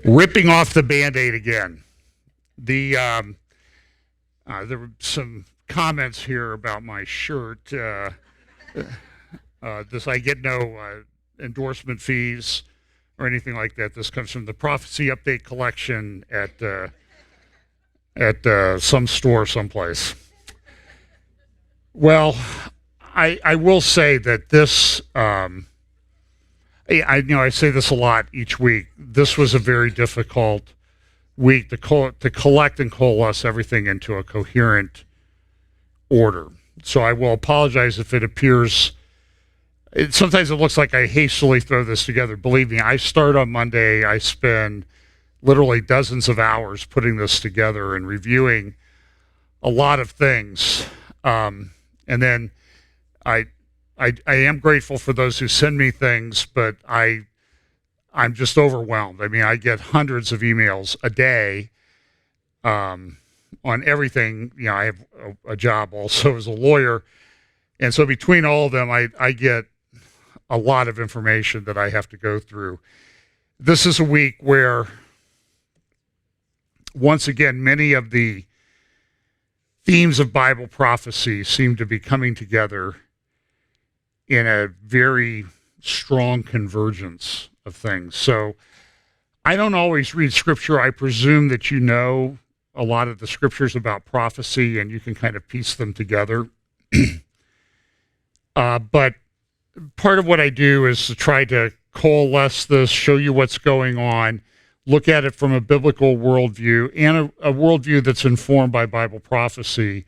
Ripping off the Band-Aid again. There were some comments here about my shirt. I get no endorsement fees or anything like that. This comes from the Prophecy Update collection at some store someplace. Well, I will say that this. I say this a lot each week. This was a very difficult week to collect and coalesce everything into a coherent order. So I will apologize if it appears. Sometimes it looks like I hastily throw this together. Believe me, I start on Monday. I spend literally dozens of hours putting this together and reviewing a lot of things, and then I am grateful for those who send me things, but I'm just overwhelmed. I mean, I get hundreds of emails a day on everything. You know, I have a job also as a lawyer, and so between all of them, I get a lot of information that I have to go through. This is a week where, once again, many of the themes of Bible prophecy seem to be coming together in a very strong convergence of things. So I don't always read scripture. I presume that you know a lot of the scriptures about prophecy and you can kind of piece them together. But part of what I do is to try to coalesce this, show you what's going on, look at it from a biblical worldview and a worldview that's informed by Bible prophecy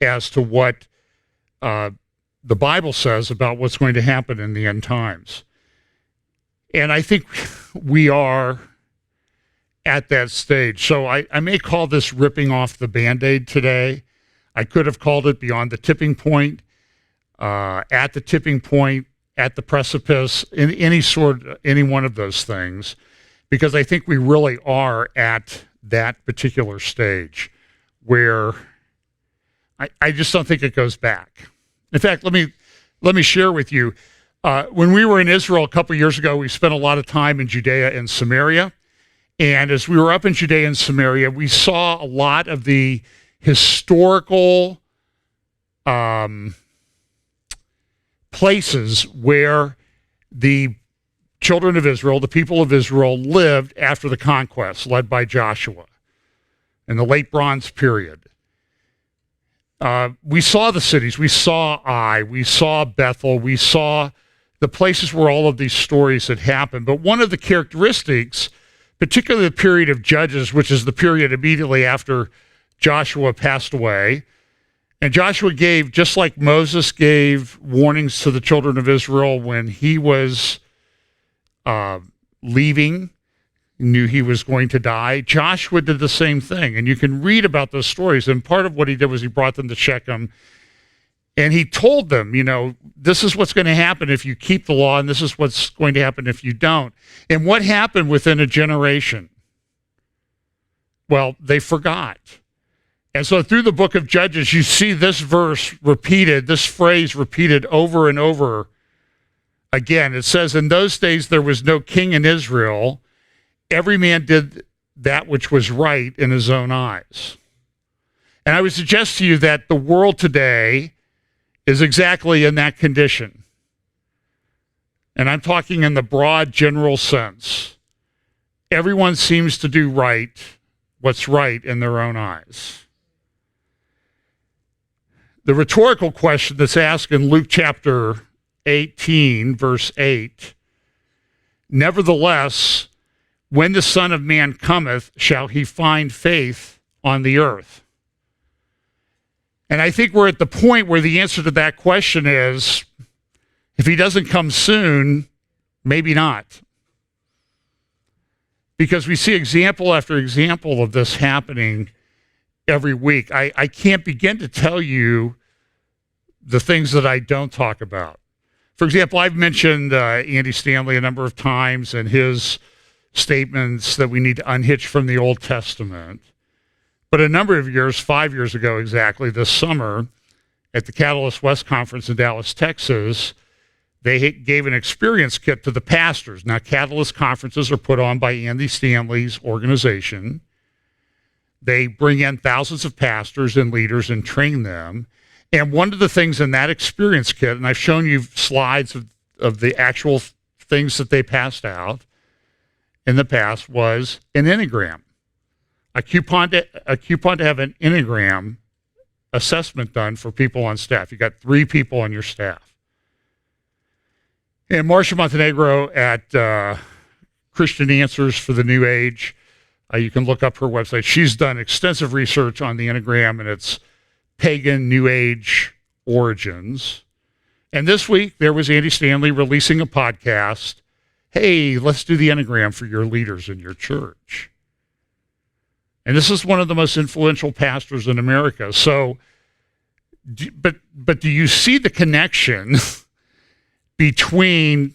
as to what the Bible says about what's going to happen in the end times. And I think we are at that stage. So I may call this ripping off the Band-Aid today. I could have called it beyond the tipping point, at the tipping point, at the precipice, in any one of those things, because I think we really are at that particular stage where I just don't think it goes back. In fact, let me share with you. When we were in Israel a couple years ago, we spent a lot of time in Judea and Samaria. And as we were up in Judea and Samaria, we saw a lot of the historical places where the children of Israel, the people of Israel, lived after the conquest, led by Joshua in the late Bronze period. We saw the cities, we saw Ai, we saw Bethel, we saw the places where all of these stories had happened. But one of the characteristics, particularly the period of Judges, which is the period immediately after Joshua passed away, and Joshua gave, just like Moses gave warnings to the children of Israel when he was leaving, knew he was going to die. Joshua did the same thing, and you can read about those stories. And part of what he did was he brought them to Shechem, and he told them, you know, this is what's going to happen if you keep the law, and this is what's going to happen if you don't. And what happened within a generation? Well, they forgot. And so through the book of Judges, you see this verse repeated, this phrase repeated over and over again. It says, in those days there was no king in Israel. Every man did that which was right in his own eyes. And I would suggest to you that the world today is exactly in that condition. And I'm talking in the broad general sense. Everyone seems to do right, what's right in their own eyes. The rhetorical question that's asked in Luke chapter 18, verse 8, nevertheless, when the Son of Man cometh, shall he find faith on the earth? And I think we're at the point where the answer to that question is, if he doesn't come soon, maybe not. Because we see example after example of this happening every week. I can't begin to tell you the things that I don't talk about. For example, I've mentioned Andy Stanley a number of times and his statements that we need to unhitch from the Old Testament. But a number of years, 5 years ago exactly, this summer, at the Catalyst West Conference in Dallas, Texas, They gave an experience kit to the pastors. Now, Catalyst conferences are put on by Andy Stanley's organization. They bring in thousands of pastors and leaders and train them. And one of the things in that experience kit, and I've shown you slides of the actual things that they passed out in the past, was an Enneagram. A coupon to have an Enneagram assessment done for people on staff. You got 3 people on your staff. And Marcia Montenegro at Christian Answers for the New Age, you can look up her website. She's done extensive research on the Enneagram and its pagan New Age origins. And this week, there was Andy Stanley releasing a podcast. Hey, let's do the Enneagram for your leaders in your church. And this is one of the most influential pastors in America. So, but do you see the connection between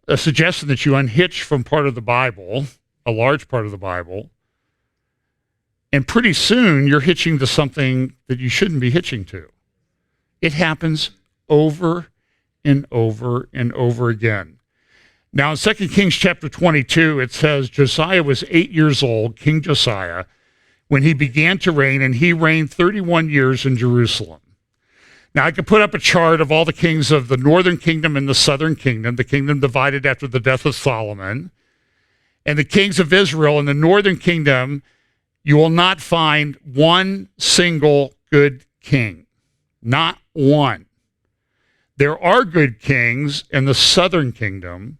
a suggestion that you unhitch from part of the Bible, a large part of the Bible, and pretty soon you're hitching to something that you shouldn't be hitching to? It happens over and over and over again. Now in 2 Kings chapter 22, it says, Josiah was 8 years old, King Josiah, when he began to reign, and he reigned 31 years in Jerusalem. Now, I could put up a chart of all the kings of the northern kingdom and the southern kingdom, the kingdom divided after the death of Solomon. And the kings of Israel in the northern kingdom, you will not find one single good king. Not one. There are good kings in the southern kingdom,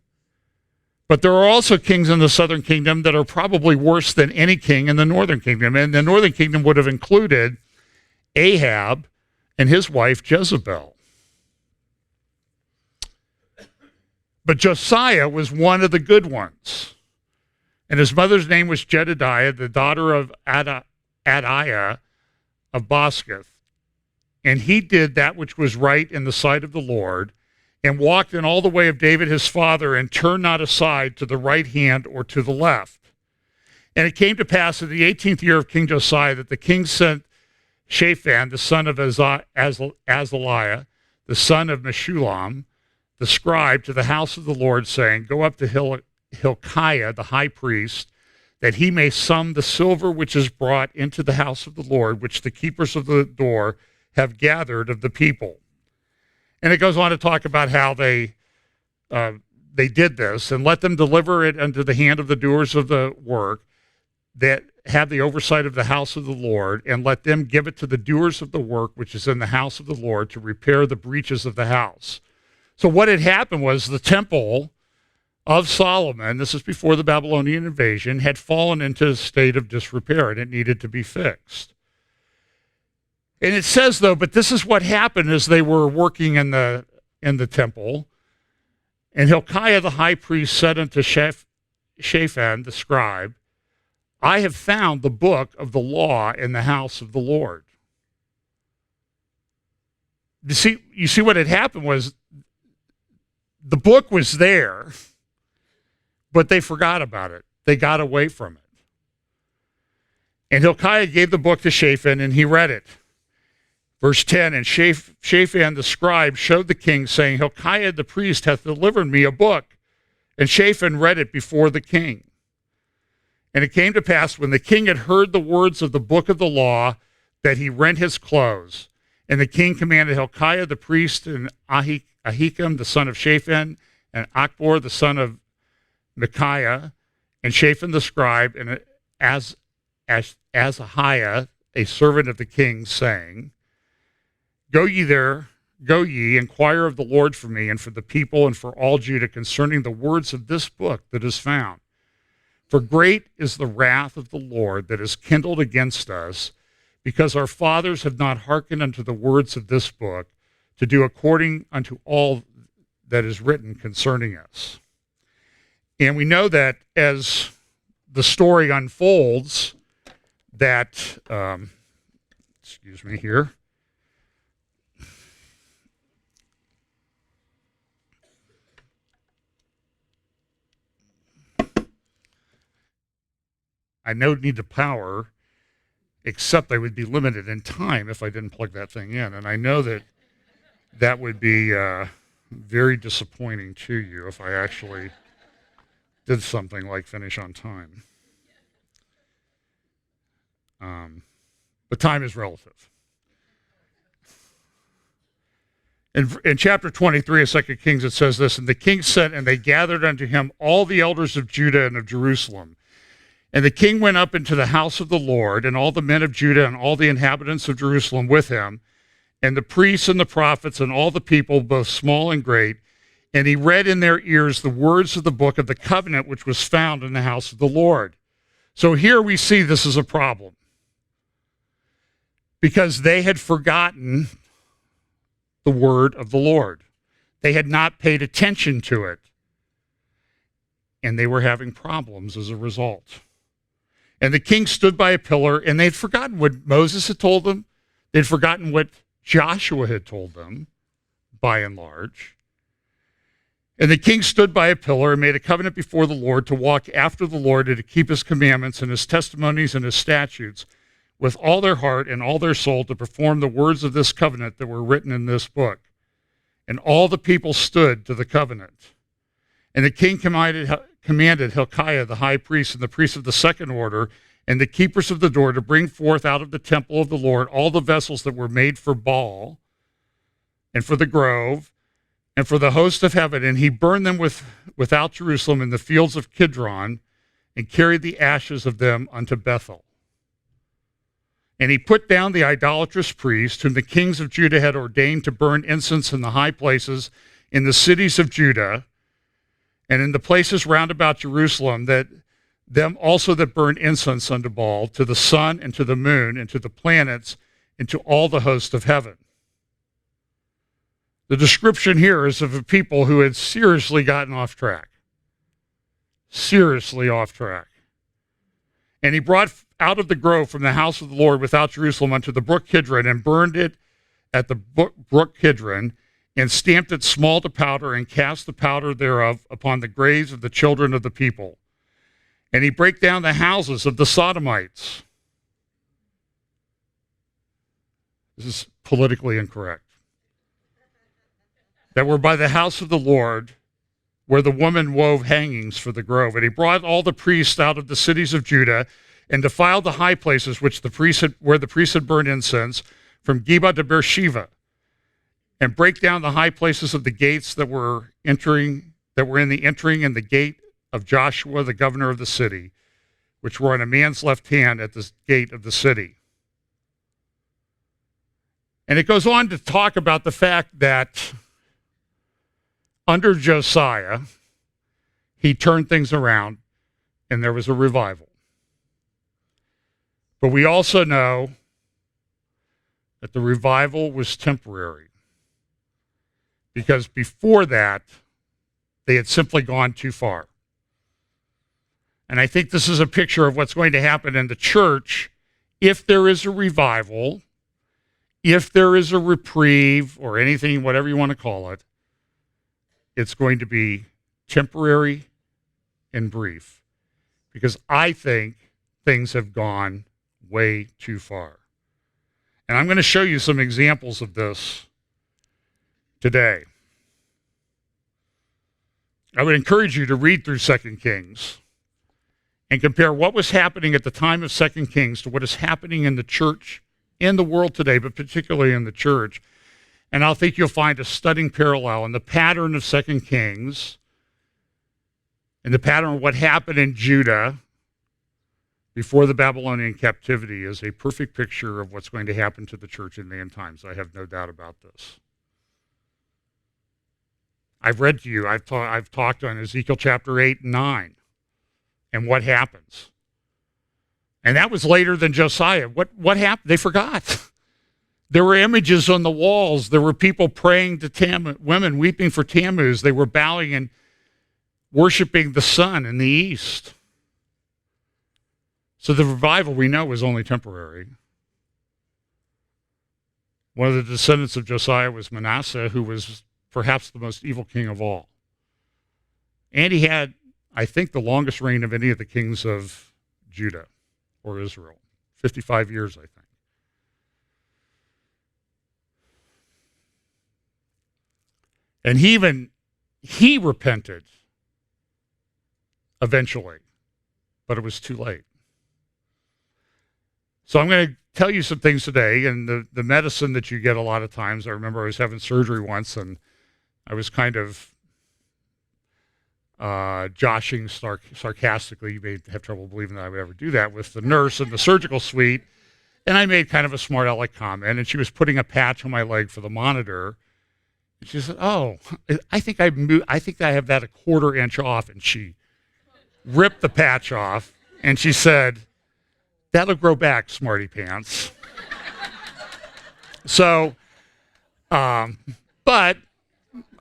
but there are also kings in the southern kingdom that are probably worse than any king in the northern kingdom. And the northern kingdom would have included Ahab and his wife Jezebel. But Josiah was one of the good ones. And his mother's name was Jedediah, the daughter of Adiah of Bosketh. And he did that which was right in the sight of the Lord, and walked in all the way of David his father, and turned not aside to the right hand or to the left. And it came to pass in the 18th year of King Josiah that the king sent Shaphan, the son of Azaliah, the son of Meshullam, the scribe, to the house of the Lord, saying, Go up to Hilkiah, the high priest, that he may sum the silver which is brought into the house of the Lord, which the keepers of the door have gathered of the people. And it goes on to talk about how they did this, and let them deliver it unto the hand of the doers of the work that have the oversight of the house of the Lord, and let them give it to the doers of the work which is in the house of the Lord to repair the breaches of the house. So what had happened was the temple of Solomon, this is before the Babylonian invasion, had fallen into a state of disrepair, and it needed to be fixed. And it says, though, but this is what happened as they were working in the temple. And Hilkiah the high priest said unto Shaphan the scribe, I have found the book of the law in the house of the Lord. You see what had happened was the book was there, but they forgot about it. They got away from it. And Hilkiah gave the book to Shaphan, and he read it. Verse 10, and Shaphan the scribe showed the king, saying, Hilkiah the priest hath delivered me a book. And Shaphan read it before the king. And it came to pass, when the king had heard the words of the book of the law, that he rent his clothes. And the king commanded Hilkiah the priest, and Ahikam the son of Shaphan, and Achbor the son of Micaiah, and Shaphan the scribe, and Azahiah, a servant of the king, saying, Go ye, inquire of the Lord for me, and for the people, and for all Judah, concerning the words of this book that is found. For great is the wrath of the Lord that is kindled against us, because our fathers have not hearkened unto the words of this book, to do according unto all that is written concerning us. And we know that as the story unfolds, that, excuse me here, I don't need the power, except I would be limited in time if I didn't plug that thing in. And I know that would be very disappointing to you if I actually did something like finish on time. But time is relative. In chapter 23 of 2 Kings, it says this, "And the king sent, and they gathered unto him all the elders of Judah and of Jerusalem. And the king went up into the house of the Lord, and all the men of Judah and all the inhabitants of Jerusalem with him, and the priests and the prophets and all the people, both small and great. And he read in their ears the words of the book of the covenant, which was found in the house of the Lord." So here we see this is a problem, because they had forgotten the word of the Lord. They had not paid attention to it, and they were having problems as a result. And the king stood by a pillar, and they'd forgotten what Moses had told them. They'd forgotten what Joshua had told them, by and large. And the king stood by a pillar and made a covenant before the Lord to walk after the Lord and to keep his commandments and his testimonies and his statutes with all their heart and all their soul, to perform the words of this covenant that were written in this book. And all the people stood to the covenant. And the king commanded Hilkiah the high priest and the priests of the second order and the keepers of the door to bring forth out of the temple of the Lord all the vessels that were made for Baal and for the grove and for the host of heaven. And he burned them without Jerusalem in the fields of Kidron, and carried the ashes of them unto Bethel. And he put down the idolatrous priests, whom the kings of Judah had ordained to burn incense in the high places in the cities of Judah, and in the places round about Jerusalem, that them also that burn incense unto Baal, to the sun and to the moon and to the planets and to all the host of heaven. The description here is of a people who had seriously gotten off track. Seriously off track. And he brought out of the grove from the house of the Lord without Jerusalem unto the brook Kidron, and burned it at the brook Kidron, and stamped it small to powder, and cast the powder thereof upon the graves of the children of the people. And he brake down the houses of the Sodomites. This is politically incorrect. That were by the house of the Lord, where the woman wove hangings for the grove. And he brought all the priests out of the cities of Judah, and defiled the high places where the priests had burned incense, from Geba to Beersheba, and brake down the high places of the gates that were in the entering, and the gate of Joshua, the governor of the city, which were on a man's left hand at the gate of the city. And it goes on to talk about the fact that under Josiah, he turned things around, and there was a revival. But we also know that the revival was temporary, because before that, they had simply gone too far. And I think this is a picture of what's going to happen in the church if there is a revival, if there is a reprieve, or anything, whatever you want to call it. It's going to be temporary and brief, because I think things have gone way too far. And I'm going to show you some examples of this today. I would encourage you to read through 2 Kings and compare what was happening at the time of 2 Kings to what is happening in the church, in the world today, but particularly in the church. And I think you'll find a stunning parallel in the pattern of 2 Kings and the pattern of what happened in Judah before the Babylonian captivity is a perfect picture of what's going to happen to the church in the end times. I have no doubt about this. I've read to you, I've talked on Ezekiel Chapter 8 and 9 and what happens. And that was later than Josiah. What happened? They forgot. There were images on the walls. There were people praying to Tammuz, women weeping for Tammuz. They were bowing and worshiping the sun in the east. So the revival, we know, was only temporary. One of the descendants of Josiah was Manasseh, who was perhaps the most evil king of all. And he had, I think, the longest reign of any of the kings of Judah or Israel, 55 years, I think. And he repented eventually, but it was too late. So I'm going to tell you some things today, and the medicine that you get a lot of times. I remember I was having surgery once, and I was kind of joshing sarcastically. You may have trouble believing that I would ever do that with the nurse in the surgical suite. And I made kind of a smart aleck comment, and she was putting a patch on my leg for the monitor. And she said, "Oh, I think I have that a quarter inch off." And she ripped the patch off, and she said, "That'll grow back, smarty pants." So, but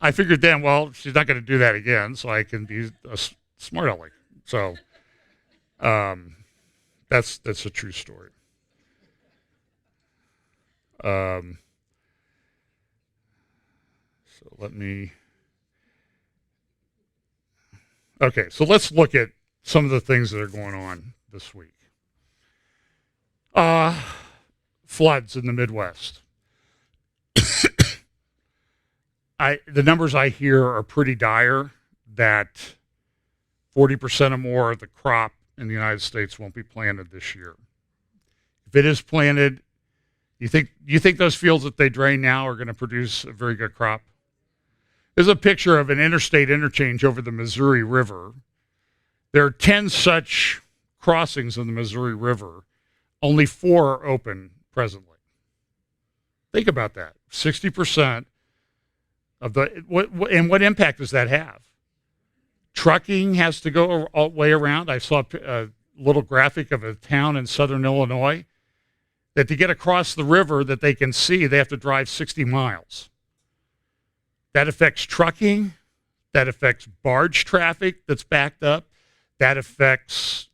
I figured then, well, she's not going to do that again, so I can be a smart aleck. So, that's a true story. So let's look at some of the things that are going on this week. Floods in the Midwest. The numbers I hear are pretty dire, that 40% or more of the crop in the United States won't be planted this year. If it is planted, you think those fields that they drain now are going to produce a very good crop? There's a picture of an interstate interchange over the Missouri River. There are 10 such crossings in the Missouri River. Only 4 are open presently. Think about that. 60% of what impact does that have? Trucking has to go all the way around. I saw a little graphic of a town in southern Illinois that to get across the river that they can see, they have to drive 60 miles. That affects trucking. That affects barge traffic that's backed up. That affects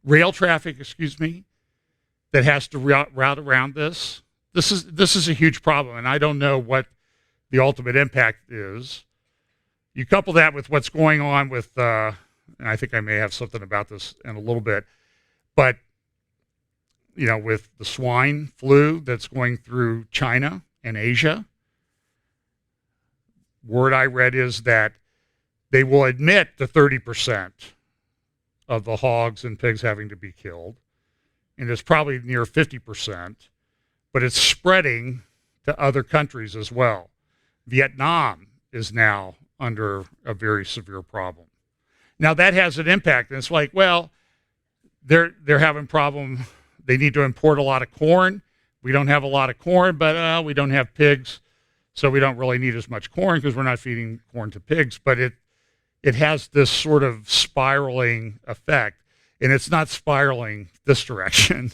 rail traffic, that has to route around this. This is a huge problem, and I don't know what the ultimate impact is. You couple that with what's going on with, and I think I may have something about this in a little bit, but with the swine flu that's going through China and Asia. Word I read is that they will admit to 30% of the hogs and pigs having to be killed, and it's probably near 50%, but it's spreading to other countries as well. Vietnam is now under a very severe problem. Now that has an impact, and it's like, well, they're having problem. They need to import a lot of corn. We don't have a lot of corn, but we don't have pigs, so we don't really need as much corn because we're not feeding corn to pigs. But it has this sort of spiraling effect, and it's not spiraling this direction.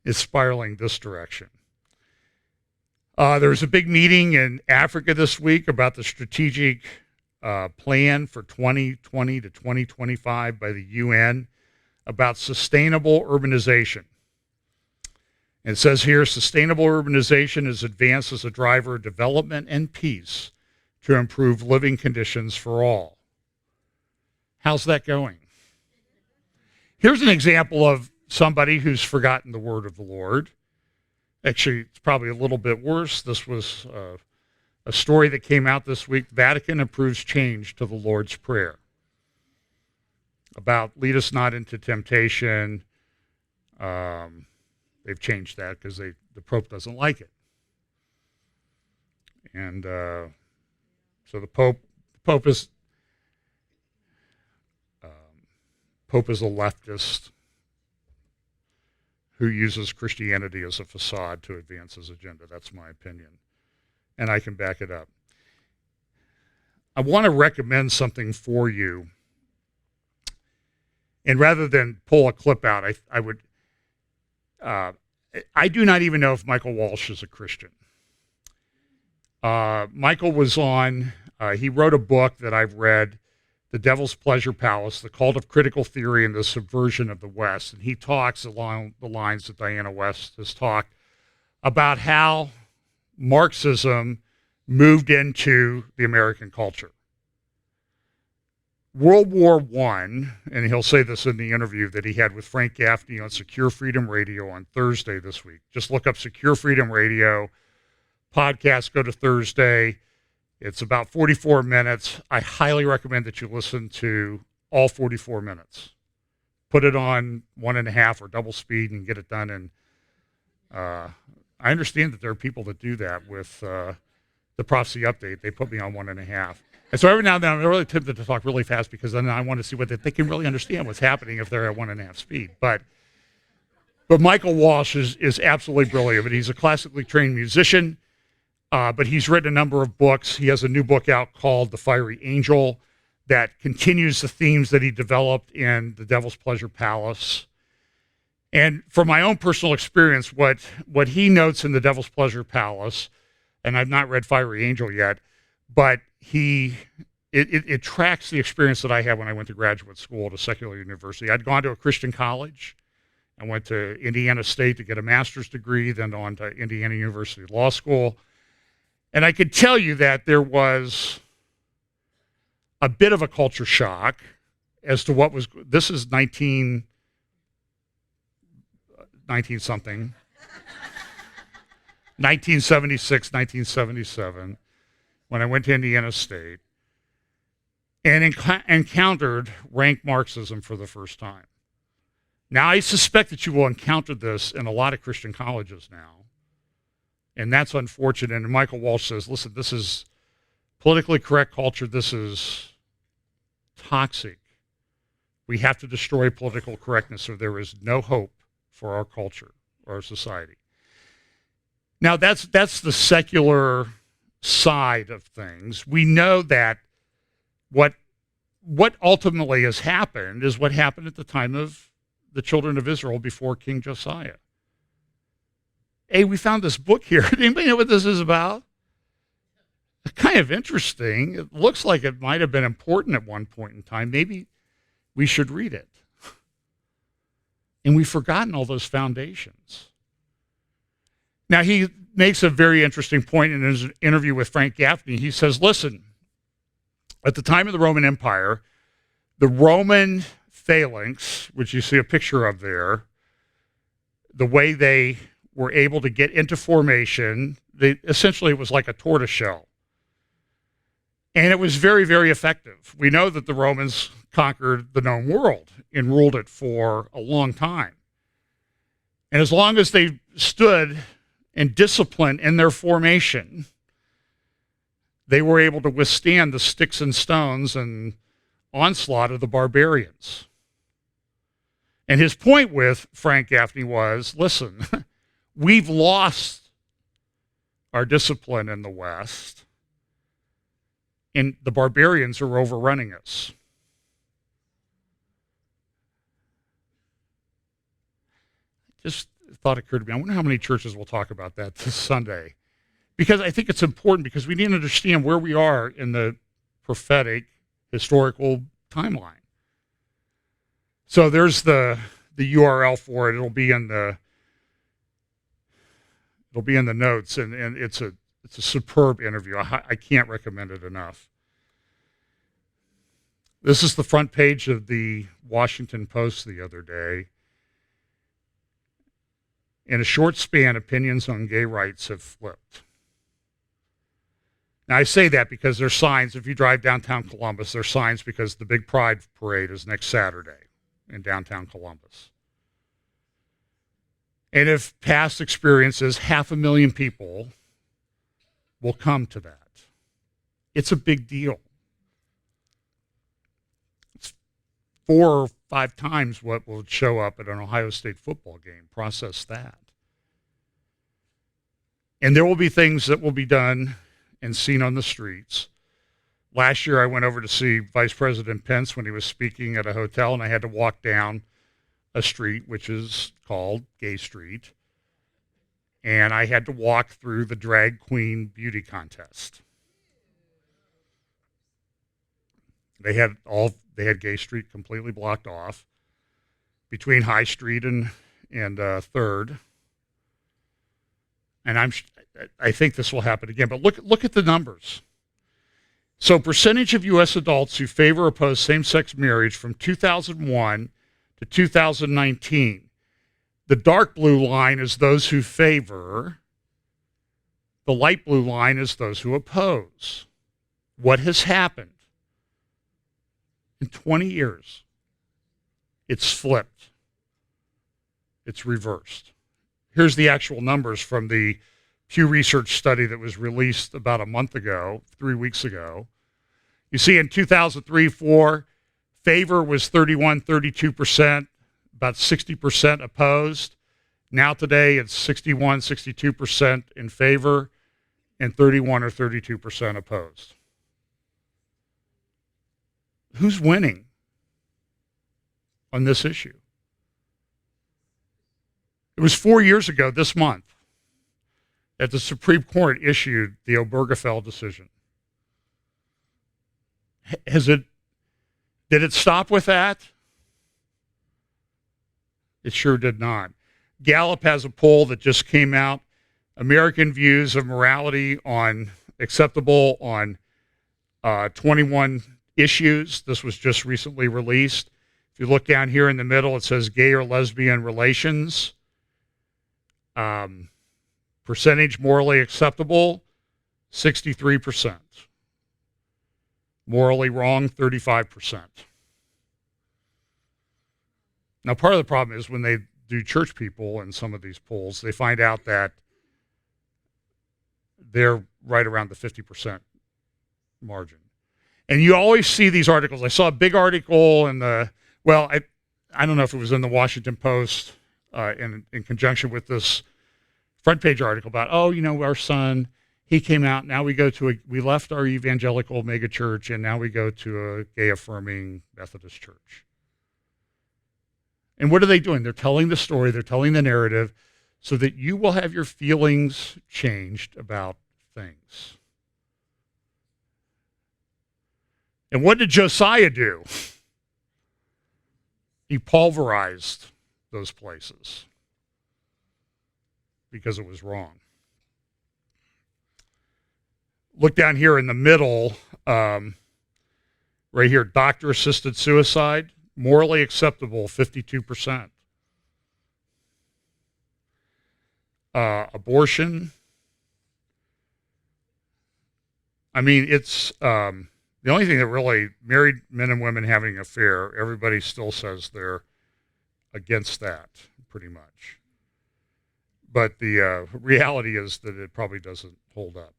It's spiraling this direction. There's a big meeting in Africa this week about the strategic plan for 2020 to 2025 by the UN about sustainable urbanization. It says here, sustainable urbanization is advanced as a driver of development and peace to improve living conditions for all. How's that going? Here's an example of somebody who's forgotten the word of the Lord. Actually, it's probably a little bit worse. This was a story that came out this week. Vatican approves change to the Lord's Prayer about lead us not into temptation. They've changed that because the Pope doesn't like it. And so the Pope is a leftist who uses Christianity as a facade to advance his agenda. That's my opinion. And I can back it up. I want to recommend something for you. And rather than pull a clip out, I would, I do not even know if Michael Walsh is a Christian. Michael was on, he wrote a book that I've read, The Devil's Pleasure Palace, The Cult of Critical Theory and the Subversion of the West. And he talks along the lines that Diana West has talked about how Marxism moved into the American culture. World War I, and he'll say this in the interview that he had with Frank Gaffney on Secure Freedom Radio on Thursday this week. Just look up Secure Freedom Radio. Podcast, go to Thursday. It's about 44 minutes. I highly recommend that you listen to all 44 minutes. Put it on 1.5 or double speed and get it done. And I understand that there are people that do that with the prophecy update. They put me on 1.5. And so every now and then I'm really tempted to talk really fast because then I want to see whether they can really understand what's happening if they're at 1.5 speed. But Michael Walsh is absolutely brilliant. He's a classically trained musician, but he's written a number of books. He has a new book out called The Fiery Angel that continues the themes that he developed in The Devil's Pleasure Palace. And from my own personal experience, what he notes in The Devil's Pleasure Palace, and I've not read Fiery Angel yet, but it tracks the experience that I had when I went to graduate school at a secular university. I'd gone to a Christian college. I went to Indiana State to get a master's degree, then on to Indiana University Law School. And I could tell you that there was a bit of a culture shock as to what was, this is 19 something, 1976, 1977, when I went to Indiana State and encountered rank Marxism for the first time. Now, I suspect that you will encounter this in a lot of Christian colleges now, and that's unfortunate. And Michael Walsh says, listen, this is politically correct culture. This is toxic. We have to destroy political correctness or there is no hope for our culture or our society. Now, that's the secular side of things. We know that what ultimately has happened is what happened at the time of the children of Israel before King Josiah. Hey, we found this book here. Anybody know what this is about? It's kind of interesting. It looks like it might have been important at one point in time. Maybe we should read it. And we've forgotten all those foundations. Now, he makes a very interesting point in his interview with Frank Gaffney. He says, listen, at the time of the Roman Empire, the Roman phalanx, which you see a picture of there, the way they were able to get into formation, essentially it was like a tortoiseshell. And it was very, very effective. We know that the Romans conquered the known world and ruled it for a long time. And as long as they stood in discipline in their formation, they were able to withstand the sticks and stones and onslaught of the barbarians. And his point with Frank Gaffney was, listen, we've lost our discipline in the West, and the barbarians are overrunning us. Just thought occurred to me, I wonder how many churches will talk about that this Sunday. Because I think it's important because we need to understand where we are in the prophetic historical timeline. So there's the URL for it. It'll be in the notes, and it's a superb interview. I can't recommend it enough. This is the front page of the Washington Post the other day. In a short span, opinions on gay rights have flipped. Now, I say that because there's signs. If you drive downtown Columbus, there's signs because the big Pride Parade is next Saturday in downtown Columbus. And if past experiences, 500,000 people will come to that. It's a big deal. It's 4 or 5 times what will show up at an Ohio State football game. Process that. And there will be things that will be done and seen on the streets. Last year, I went over to see Vice President Pence when he was speaking at a hotel, and I had to walk down a street, which is called Gay Street, and I had to walk through the drag queen beauty contest. They had Gay Street completely blocked off between High Street and 3rd. And I think this will happen again. But look at the numbers. So percentage of U.S. adults who favor or oppose same-sex marriage from 2001 to 2019. The dark blue line is those who favor. The light blue line is those who oppose. what has happened in 20 years, it's flipped. It's reversed. Here's the actual numbers from the Pew Research study that was released about a month ago, 3 weeks ago. You see in 2003-4, favor was 32%, about 60% opposed. Now today it's 62% in favor and 31 or 32% opposed. Who's winning on this issue? It was 4 years ago this month that the Supreme Court issued the Obergefell decision. Did it stop with that? It sure did not. Gallup has a poll that just came out. American views of morality on acceptable on 21 issues. This was just recently released. If you look down here in the middle, it says gay or lesbian relations. Percentage morally acceptable, 63%. Morally wrong, 35%. Now, part of the problem is when they do church people in some of these polls, they find out that they're right around the 50% margin. And you always see these articles. I saw a big article in I don't know if it was in the Washington Post in conjunction with this front page article about, our son, he came out. Now we left our evangelical mega church and now we go to a gay affirming Methodist church. And what are they doing? They're telling the story. They're telling the narrative so that you will have your feelings changed about things. And what did Josiah do? He pulverized those places because it was wrong. Look down here in the middle, right here, doctor-assisted suicide, morally acceptable, 52%. Abortion, it's the only thing that really, married men and women having an affair, everybody still says they're against that, pretty much. But the reality is that it probably doesn't hold up.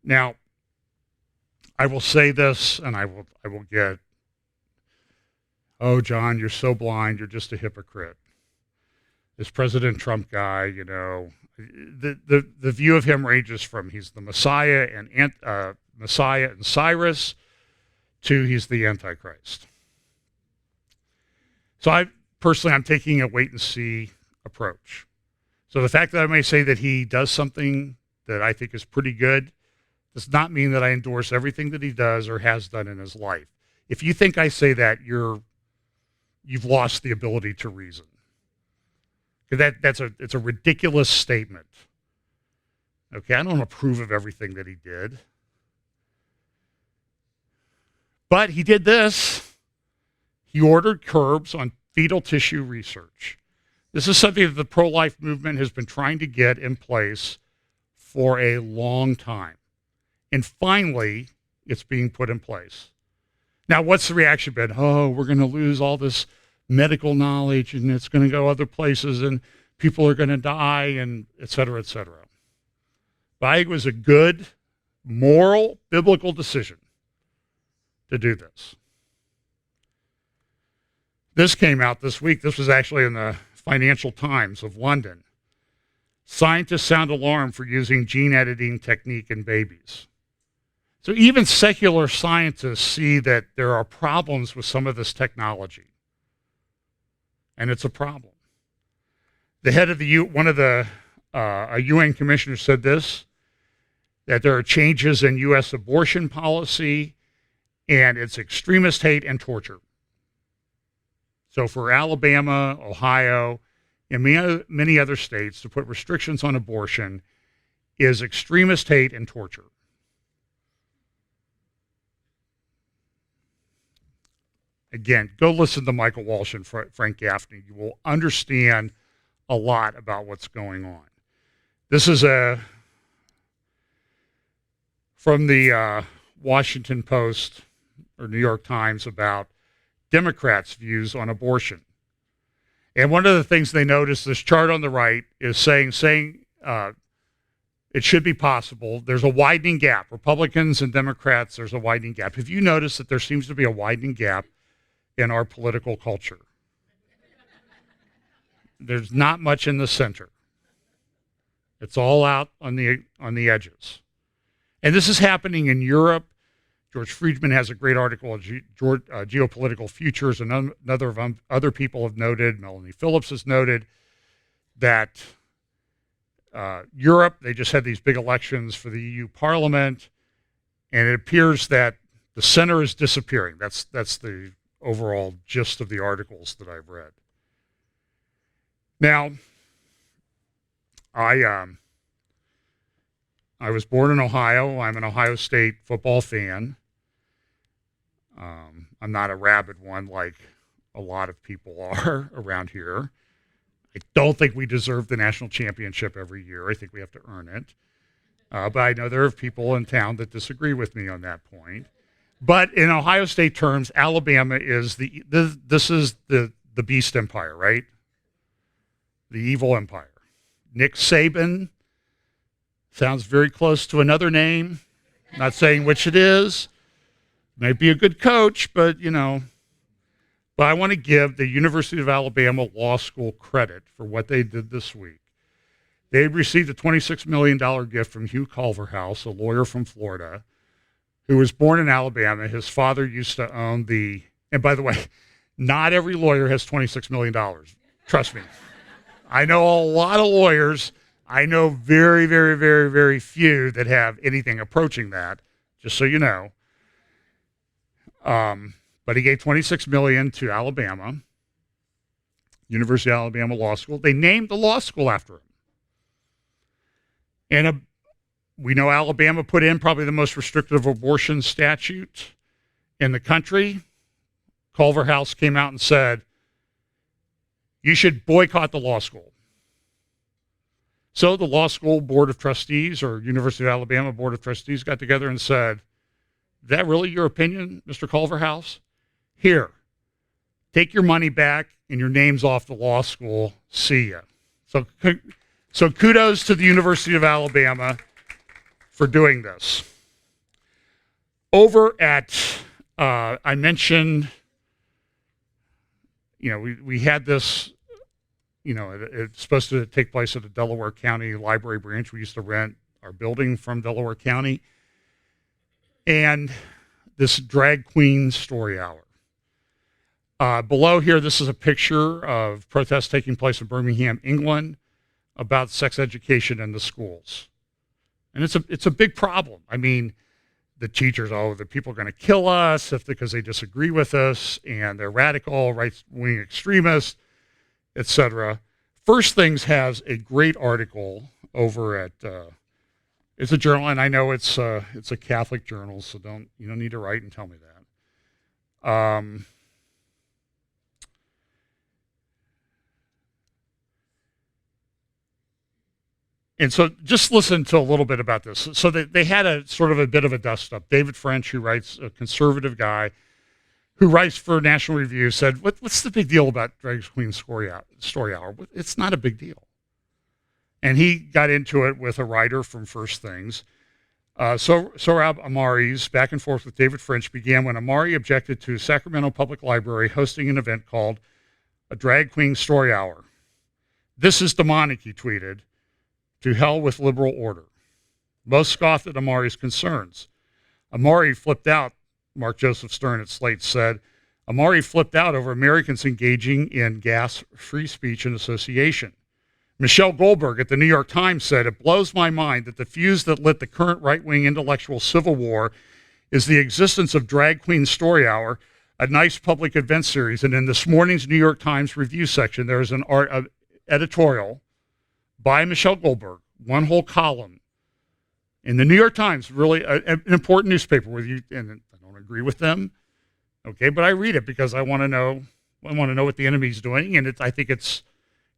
Now, I will say this, and I will get, oh, John, you're so blind, you're just a hypocrite. This President Trump guy, the view of him ranges from he's the Messiah and Cyrus to he's the Antichrist. So I'm taking a wait and see approach. So the fact that I may say that he does something that I think is pretty good does not mean that I endorse everything that he does or has done in his life. If you think I say that, you've lost the ability to reason. Because it's a ridiculous statement. Okay, I don't approve of everything that he did. But he did this. He ordered curbs on fetal tissue research. This is something that the pro-life movement has been trying to get in place for a long time. And finally, it's being put in place. Now, what's the reaction been? Oh, we're going to lose all this medical knowledge and it's going to go other places and people are going to die and et cetera, et cetera. But I think it was a good, moral, biblical decision to do this. This came out this week. This was actually in the Financial Times of London. Scientists sound alarm for using gene editing technique in babies. So even secular scientists see that there are problems with some of this technology. And it's a problem. The head of a UN commissioner said this, that there are changes in U.S. abortion policy and it's extremist hate and torture. So for Alabama, Ohio, and many other states to put restrictions on abortion is extremist hate and torture. Again, go listen to Michael Walsh and Frank Gaffney. You will understand a lot about what's going on. This is from the Washington Post or New York Times about Democrats' views on abortion. And one of the things they noticed, this chart on the right is saying it should be possible. There's a widening gap. Republicans and Democrats, there's a widening gap. Have you noticed that there seems to be a widening gap in our political culture? There's not much in the center. It's all out on the edges. And this is happening in Europe. George Friedman has a great article on geopolitical futures, and other people have noted, Melanie Phillips has noted, that Europe, they just had these big elections for the EU Parliament, and it appears that the center is disappearing. That's the overall gist of the articles that I've read. Now, I was born in Ohio. I'm an Ohio State football fan. I'm not a rabid one like a lot of people are around here. I don't think we deserve the national championship every year. I think we have to earn it. But I know there are people in town that disagree with me on that point. But in Ohio State terms, Alabama is this is the beast empire, right? The evil empire. Nick Saban sounds very close to another name. Not saying which it is. Might be a good coach, but But I want to give the University of Alabama Law School credit for what they did this week. They received a $26 million gift from Hugh Culverhouse, a lawyer from Florida, who was born in Alabama. His father used to own and by the way, not every lawyer has $26 million. Trust me. I know a lot of lawyers. I know very, very, very, very few that have anything approaching that, just so you know. But he gave $26 million to Alabama, University of Alabama Law School. They named the law school after him. And we know Alabama put in probably the most restrictive abortion statute in the country. Culverhouse came out and said, you should boycott the law school. So the law school board of trustees or University of Alabama board of trustees got together and said, is that really your opinion, Mr. Culverhouse? Here, take your money back and your name's off the law school. See ya. So kudos to the University of Alabama for doing this. Over at, I mentioned, we had this, it's supposed to take place at the Delaware County Library branch. We used to rent our building from Delaware County. And this drag queen story hour. Below here, this is a picture of protests taking place in Birmingham, England, about sex education in the schools. And it's a big problem. I mean, the teachers, the people are going to kill us because they disagree with us, and they're radical, right-wing extremists, etc. First Things has a great article over at, it's a journal, and I know it's a Catholic journal, so you don't need to write and tell me that. And so just listen to a little bit about this. So they had a sort of a bit of a dust-up. David French, who writes, a conservative guy, who writes for National Review, said, what's the big deal about Drag Queen Story Hour? It's not a big deal. And he got into it with a writer from First Things. Sohrab Ahmari's back and forth with David French began when Ahmari objected to Sacramento Public Library hosting an event called a Drag Queen Story Hour. This is demonic, he tweeted. To hell with liberal order. Most scoffed at Ahmari's concerns. Ahmari flipped out, Mark Joseph Stern at Slate said. Ahmari flipped out over Americans engaging in gas free speech and association. Michelle Goldberg at the New York Times said, it blows my mind that the fuse that lit the current right-wing intellectual civil war is the existence of Drag Queen Story Hour, a nice public event series. And in this morning's New York Times review section, there is an editorial by Michelle Goldberg, one whole column. In the New York Times, really an important newspaper, and I don't agree with them, okay, but I read it because I want to know what the enemy's doing, and I think it's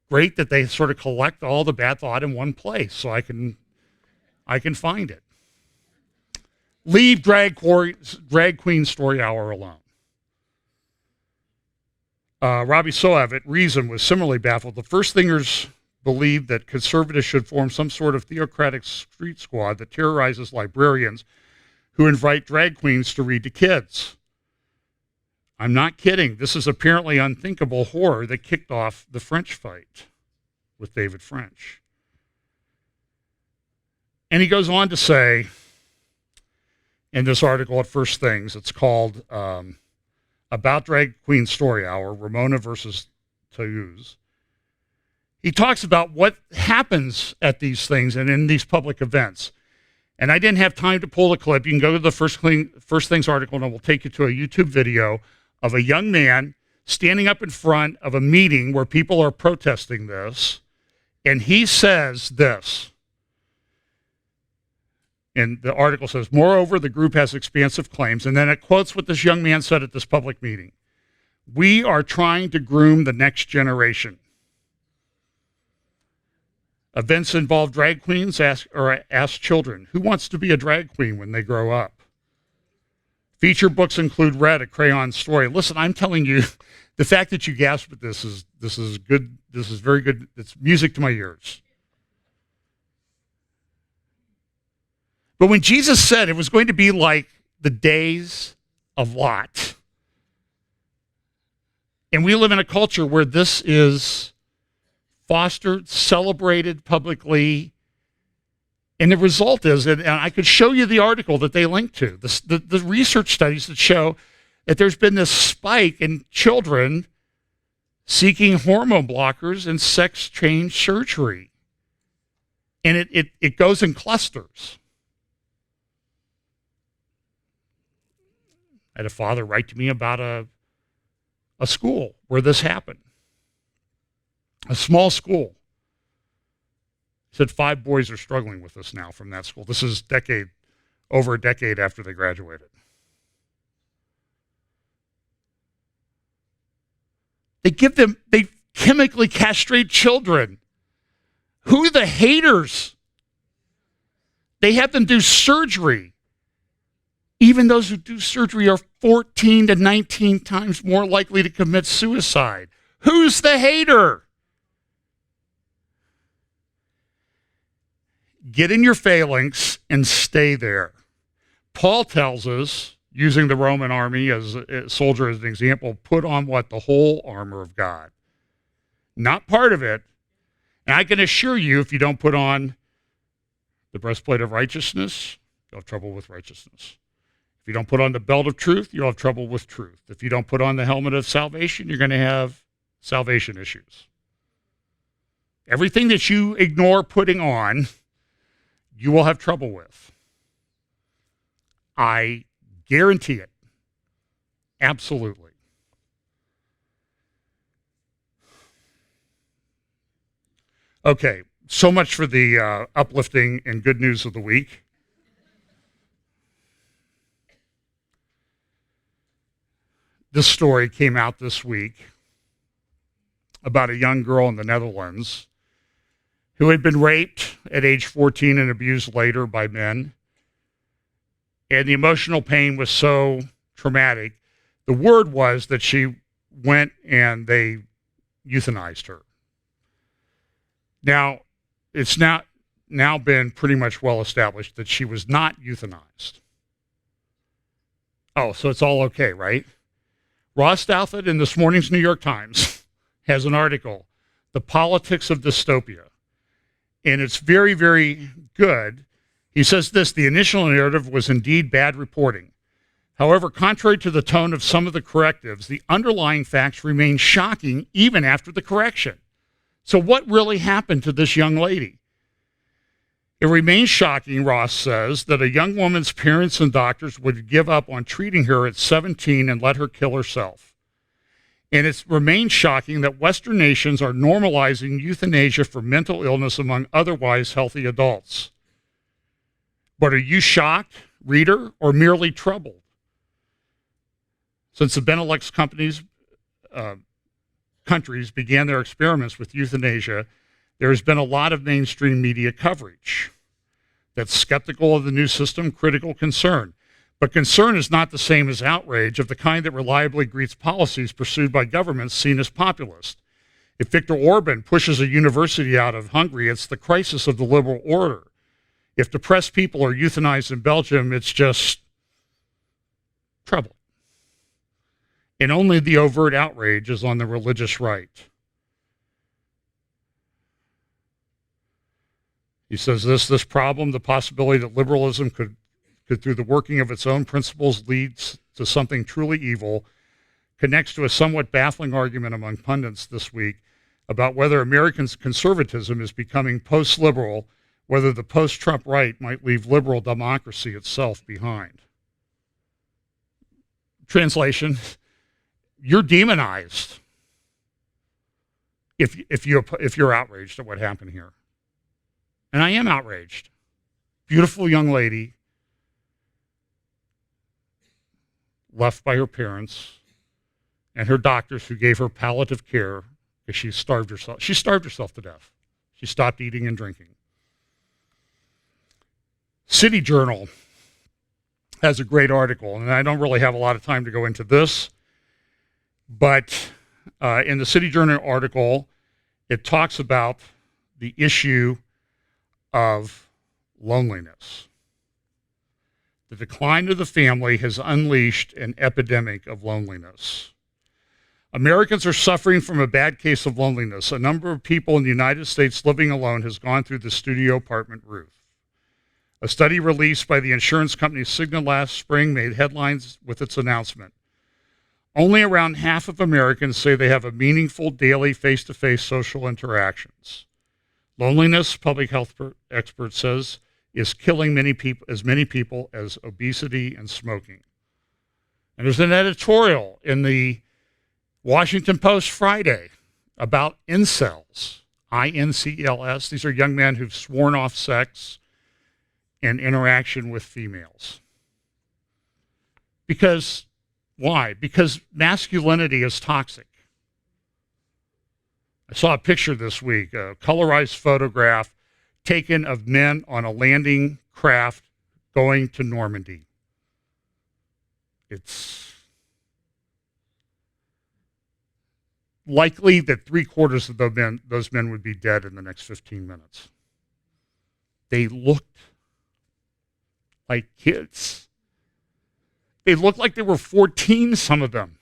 great that they sort of collect all the bad thought in one place so I can find it. Leave drag queen story hour alone. Robbie Soav at Reason was similarly baffled. The first thingers believed that conservatives should form some sort of theocratic street squad that terrorizes librarians who invite drag queens to read to kids. I'm not kidding. This is apparently unthinkable horror that kicked off the French fight with David French. And he goes on to say in this article at First Things, it's called About Drag Queen Story Hour, Ramona versus Toulouse. He talks about what happens at these things and in these public events. And I didn't have time to pull the clip. You can go to the First Things article and it will take you to a YouTube video of a young man standing up in front of a meeting where people are protesting this. And he says this. And the article says, moreover, the group has expansive claims. And then it quotes what this young man said at this public meeting. We are trying to groom the next generation. Events involve drag queens. Ask children, who wants to be a drag queen when they grow up? Feature books include Red, a crayon story. Listen, I'm telling you, the fact that you gasp at this is good. This is very good. It's music to my ears. But when Jesus said it was going to be like the days of Lot, and we live in a culture where this is fostered, celebrated publicly, and the result is, and I could show you the article that they linked to, the research studies that show that there's been this spike in children seeking hormone blockers and sex change surgery. And it goes in clusters. I had a father write to me about a school where this happened. A small school. He said 5 boys are struggling with this now from that school. This is over a decade after they graduated. They chemically castrate children. Who are the haters? They have them do surgery. Even those who do surgery are 14 to 19 times more likely to commit suicide. Who's the hater? Get in your phalanx and stay there. Paul tells us, using the Roman army as a soldier as an example, put on what? The whole armor of God. Not part of it. And I can assure you, if you don't put on the breastplate of righteousness, you'll have trouble with righteousness. If you don't put on the belt of truth, you'll have trouble with truth. If you don't put on the helmet of salvation, you're going to have salvation issues. Everything that you ignore putting on, you will have trouble with. I guarantee it. Absolutely. Okay, so much for the uplifting and good news of the week. This story came out this week about a young girl in the Netherlands who had been raped at age 14 and abused later by men. And the emotional pain was so traumatic. The word was that she went and they euthanized her. Now, it's now been pretty much well established that she was not euthanized. Oh, so it's all okay, right? Ross Douthat in this morning's New York Times has an article, The Politics of Dystopia. And it's very, very good. He says this: the initial narrative was indeed bad reporting. However, contrary to the tone of some of the correctives, the underlying facts remain shocking even after the correction. So what really happened to this young lady? It remains shocking, Ross says, that a young woman's parents and doctors would give up on treating her at 17 and let her kill herself. And it remains shocking that Western nations are normalizing euthanasia for mental illness among otherwise healthy adults. But are you shocked, reader, or merely troubled? Since the Benelux countries began their experiments with euthanasia, there has been a lot of mainstream media coverage that's skeptical of the new system, critical concern. But concern is not the same as outrage, of the kind that reliably greets policies pursued by governments seen as populist. If Viktor Orban pushes a university out of Hungary, it's the crisis of the liberal order. If depressed people are euthanized in Belgium, it's just trouble. And only the overt outrage is on the religious right. He says this problem, the possibility that liberalism could through the working of its own principles leads to something truly evil, connects to a somewhat baffling argument among pundits this week about whether American conservatism is becoming post-liberal, whether the post-Trump right might leave liberal democracy itself behind. Translation, you're demonized if you're outraged at what happened here. And I am outraged. Beautiful young lady left by her parents and her doctors who gave her palliative care because she starved herself. She starved herself to death. She stopped eating and drinking. City Journal has a great article, and I don't really have a lot of time to go into this, but in the City Journal article, it talks about the issue of loneliness. The decline of the family has unleashed an epidemic of loneliness. Americans are suffering from a bad case of loneliness. A number of people in the United States living alone has gone through the studio apartment roof. A study released by the insurance company Cigna last spring made headlines with its announcement. Only around half of Americans say they have a meaningful daily face-to-face social interactions. Loneliness, public health expert says, is killing as many people as obesity and smoking. And there's an editorial in the Washington Post Friday about incels, I-N-C-E-L-S. These are young men who've sworn off sex and interaction with females. Because, why? Because masculinity is toxic. I saw a picture this week, a colorized photograph taken of men on a landing craft going to Normandy. It's likely that 3/4 of those men would be dead in the next 15 minutes. They looked like kids. They looked like they were 14, some of them.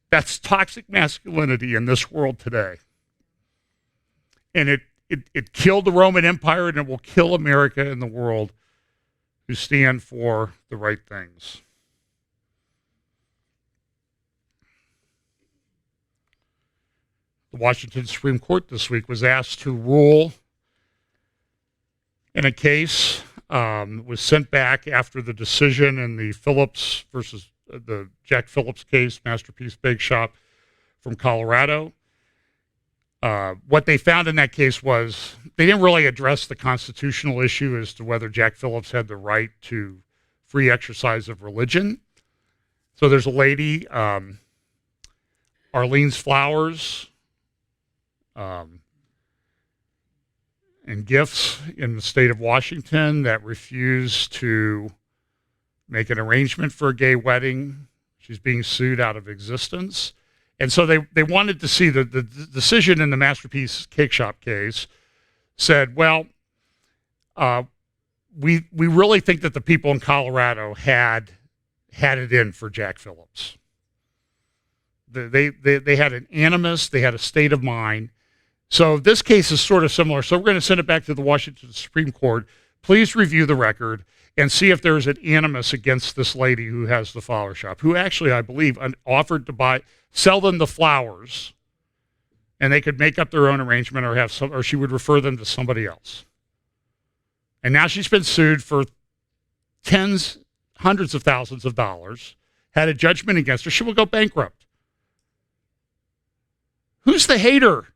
That's toxic masculinity in this world today. And it killed the Roman Empire, and it will kill America and the world who stand for the right things. The Washington Supreme Court this week was asked to rule in a case, was sent back after the decision in the Phillips versus the Jack Phillips case, Masterpiece Bake Shop from Colorado. What they found in that case was they didn't really address the constitutional issue as to whether Jack Phillips had the right to free exercise of religion. So there's a lady, Arlene's Flowers, and Gifts in the state of Washington that refused to make an arrangement for a gay wedding. She's being sued out of existence. And so they wanted to see the decision in the Masterpiece Cake Shop case said, well, we really think that the people in Colorado had it in for Jack Phillips. They had an animus, they had a state of mind. So this case is sort of similar. So we're going to send it back to the Washington Supreme Court. Please review the record and see if there's an animus against this lady who has the flower shop, who actually, I believe, offered to sell them the flowers, and they could make up their own arrangement or she would refer them to somebody else. And now she's been sued for hundreds of thousands of dollars, had a judgment against her. She will go bankrupt. Who's the hater?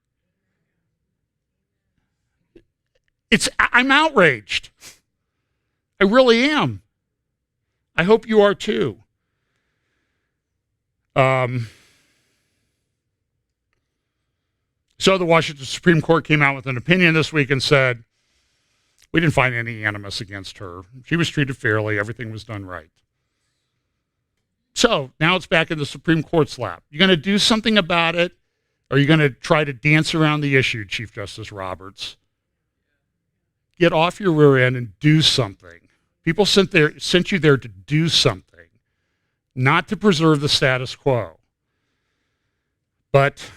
I'm outraged. I really am. I hope you are too. So the Washington Supreme Court came out with an opinion this week and said, We didn't find any animus against her. She was treated fairly. Everything was done right. So now it's back in the Supreme Court's lap. You going to do something about it, or are you going to try to dance around the issue, Chief Justice Roberts? Get off your rear end and do something. People sent you there to do something, not to preserve the status quo. But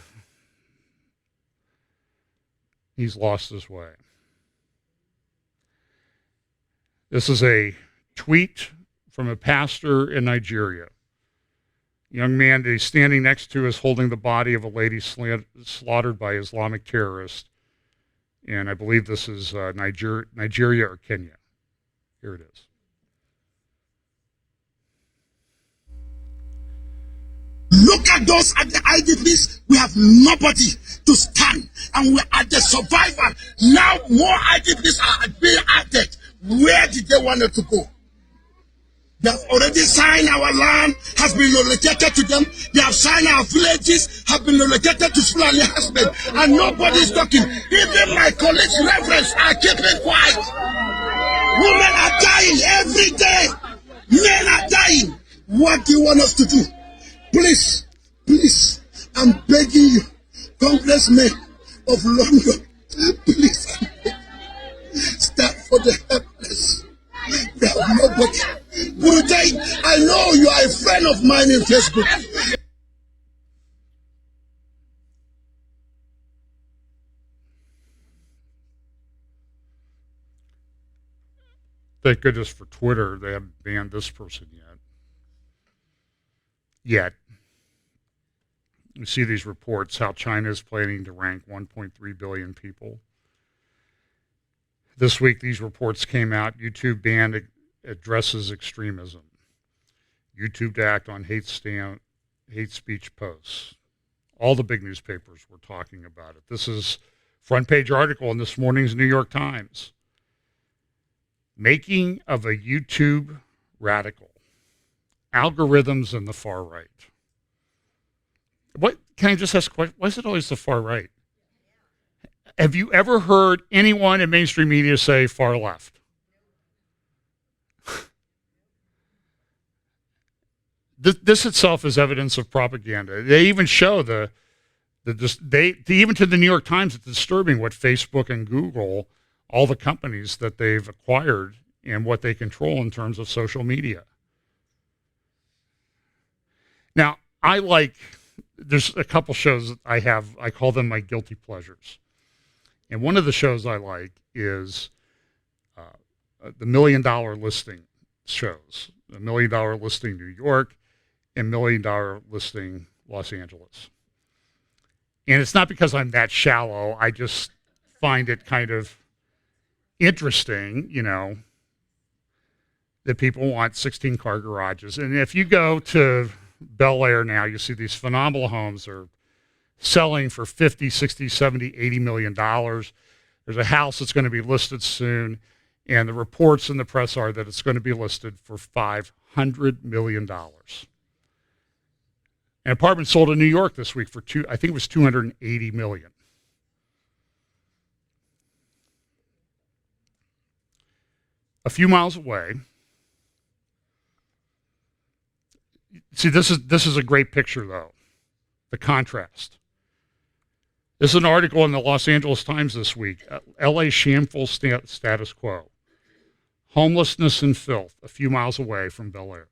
he's lost his way. This is a tweet from a pastor in Nigeria. Young man that he's standing next to is holding the body of a lady slaughtered by Islamic terrorists. And I believe this is Nigeria or Kenya. Here it is. Look at those at the IDPs. We have nobody to stand. And we are the survivor. Now more IDPs are being added. Where did they want it to go? They have already signed our land, has been relocated to them. They have signed our villages, have been relocated to Fulani husband. And nobody is talking. Even my colleagues, reverends, are keeping quiet. Women are dying every day. Men are dying. What do you want us to do? Please, please, I'm begging you, congressmen of London, please, stand for the helpless. We have nobody. Burutai, I know you are a friend of mine in Facebook. Thank goodness for Twitter, they haven't banned this person yet. You see these reports how China is planning to rank 1.3 billion people. This week, these reports came out. YouTube ban addresses extremism. YouTube to act on hate speech posts. All the big newspapers were talking about it. This is front page article in this morning's New York Times. Making of a YouTube radical. Algorithms and the far right. What can I just ask a question? Why is it always the far right? Have you ever heard anyone in mainstream media say far left? This itself is evidence of propaganda. They even show even to the New York Times, it's disturbing what Facebook and Google, all the companies that they've acquired and what they control in terms of social media. Now, there's a couple shows that I call them my guilty pleasures. And one of the shows I like is the $1 Million Listing shows. The $1 Million Listing New York and $1 Million Listing Los Angeles. And it's not because I'm that shallow. I just find it kind of interesting, that people want 16-car garages. And if you go to Bel Air now, you see these phenomenal homes are selling for 50, 60, 70, 80 million dollars. There's a house that's going to be listed soon, and the reports in the press are that it's going to be listed for $500 million. An apartment sold in New York this week for I think it was $280 million. A few miles away. See, this is a great picture, though. The contrast. This is an article in the Los Angeles Times this week. LA shameful status quo. Homelessness and filth a few miles away from Bel Air.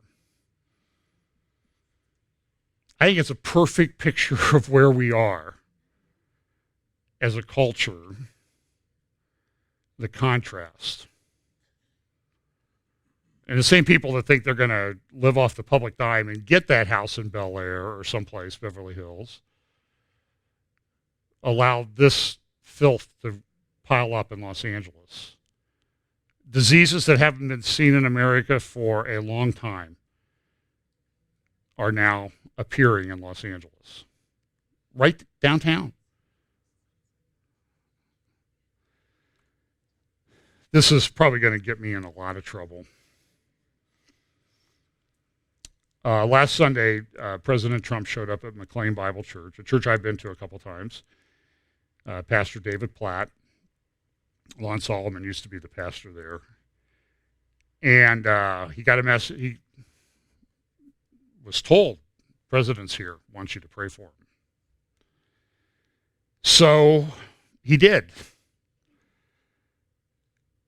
I think it's a perfect picture of where we are as a culture. The contrast. And the same people that think they're going to live off the public dime and get that house in Bel Air or someplace, Beverly Hills, allow this filth to pile up in Los Angeles. Diseases that haven't been seen in America for a long time are now appearing in Los Angeles, right downtown. This is probably going to get me in a lot of trouble. Last Sunday, President Trump showed up at McLean Bible Church, a church I've been to a couple times. Pastor David Platt. Lon Solomon used to be the pastor there. And he got a message. He was told, president's here, wants you to pray for him. So he did.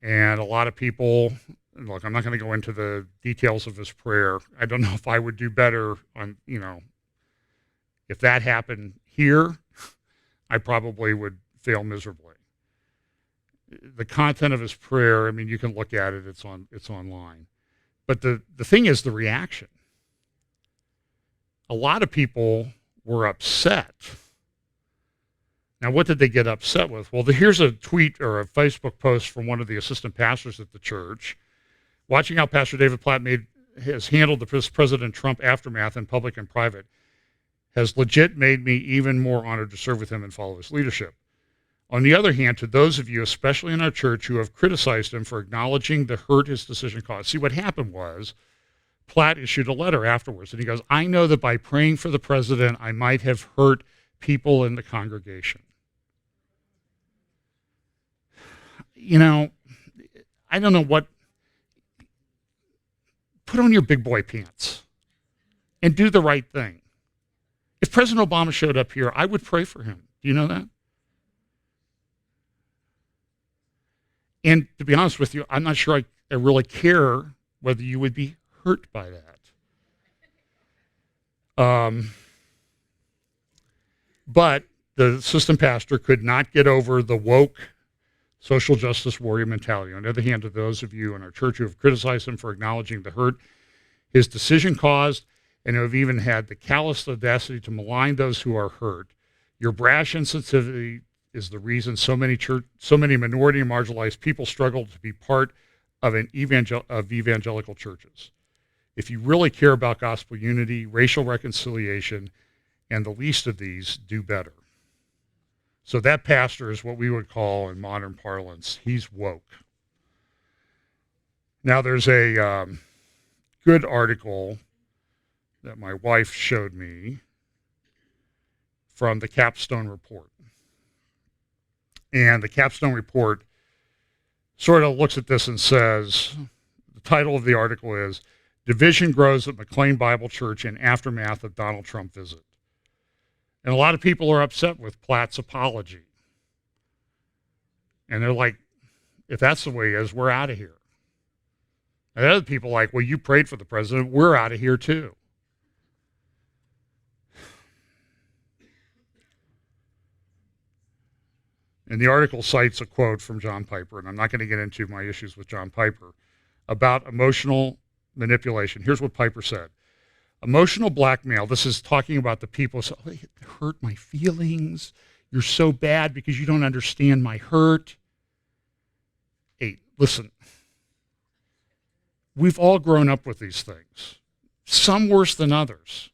And a lot of people, look, I'm not going to go into the details of his prayer. I don't know if I would do better on, if that happened here, I probably would fail miserably. The content of his prayer, I mean, you can look at it, it's online. But the thing is the reaction. A lot of people were upset. Now, what did they get upset with? Well, here's a tweet or a Facebook post from one of the assistant pastors at the church. Watching how Pastor David Platt has handled the President Trump aftermath in public and private has legit made me even more honored to serve with him and follow his leadership. On the other hand, to those of you, especially in our church, who have criticized him for acknowledging the hurt his decision caused. See, what happened was Platt issued a letter afterwards, and he goes, I know that by praying for the president, I might have hurt people in the congregation. I don't know what. Put on your big boy pants and do the right thing. If President Obama showed up here, I would pray for him. Do you know that? And to be honest with you, I'm not sure I really care whether you would be hurt by that. But the assistant pastor could not get over the woke social justice warrior mentality. On the other hand, to those of you in our church who have criticized him for acknowledging the hurt his decision caused and who have even had the callous audacity to malign those who are hurt, your brash insensitivity is the reason so many minority and marginalized people struggle to be part of evangelical churches. If you really care about gospel unity, racial reconciliation, and the least of these, do better. So that pastor is what we would call, in modern parlance, he's woke. Now there's a good article that my wife showed me from the Capstone Report. And the Capstone Report sort of looks at this and says, the title of the article is, Division Grows at McLean Bible Church in Aftermath of Donald Trump Visit. And a lot of people are upset with Platt's apology. And they're like, if that's the way it is, we're out of here. And other people are like, well, you prayed for the president, we're out of here too. And the article cites a quote from John Piper, and I'm not going to get into my issues with John Piper, about emotional manipulation. Here's what Piper said. Emotional blackmail, this is talking about the people, so, oh, it hurt my feelings. You're so bad because you don't understand my hurt. Hey, listen, we've all grown up with these things, some worse than others.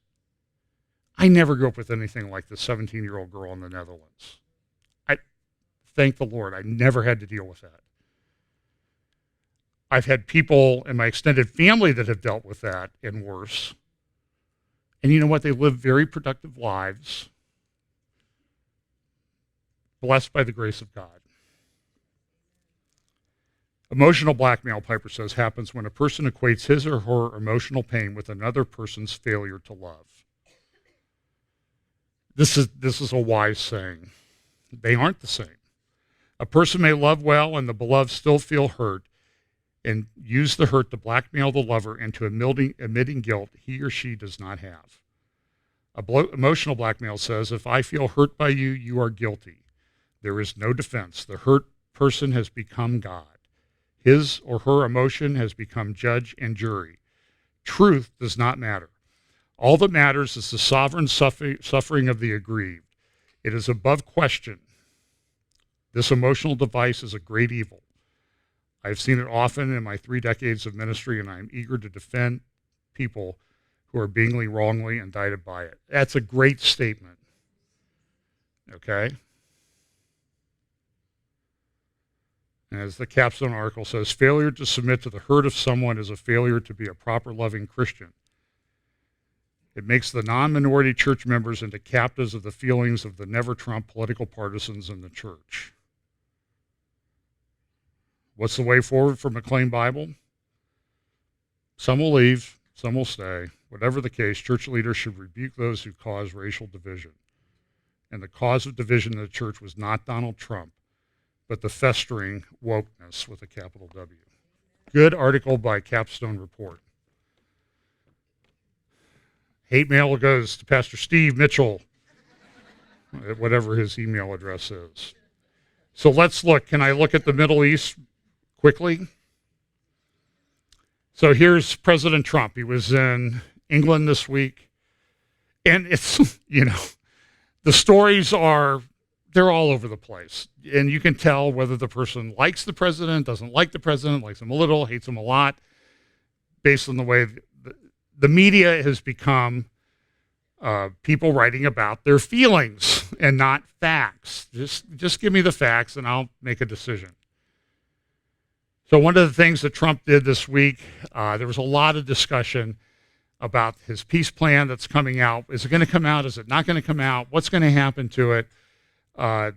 I never grew up with anything like the 17-year-old girl in the Netherlands. Thank the Lord, I never had to deal with that. I've had people in my extended family that have dealt with that and worse. And you know what? They live very productive lives, blessed by the grace of God. Emotional blackmail, Piper says, happens when a person equates his or her emotional pain with another person's failure to love. This is a wise saying. They aren't the same. A person may love well and the beloved still feel hurt and use the hurt to blackmail the lover into admitting guilt he or she does not have. Emotional blackmail says, if I feel hurt by you, you are guilty. There is no defense. The hurt person has become God. His or her emotion has become judge and jury. Truth does not matter. All that matters is the sovereign suffering of the aggrieved. It is above question. This emotional device is a great evil. I have seen it often in my 3 decades of ministry, and I am eager to defend people who are being wrongly indicted by it. That's a great statement. Okay? And as the Capstone article says, failure to submit to the hurt of someone is a failure to be a proper loving Christian. It makes the non-minority church members into captives of the feelings of the never-Trump political partisans in the church. What's the way forward for McLean Bible? Some will leave, some will stay. Whatever the case, church leaders should rebuke those who cause racial division. And the cause of division in the church was not Donald Trump, but the festering wokeness with a capital W. Good article by Capstone Report. Hate mail goes to Pastor Steve Mitchell, whatever his email address is. So let's look. Can I look at the Middle East quickly? So here's President Trump. He was in England this week. And it's, the stories are, they're all over the place. And you can tell whether the person likes the president, doesn't like the president, likes him a little, hates him a lot, based on the way the media has become people writing about their feelings and not facts. Just give me the facts and I'll make a decision. So one of the things that Trump did this week, there was a lot of discussion about his peace plan that's coming out. Is it going to come out? Is it not going to come out? What's going to happen to it?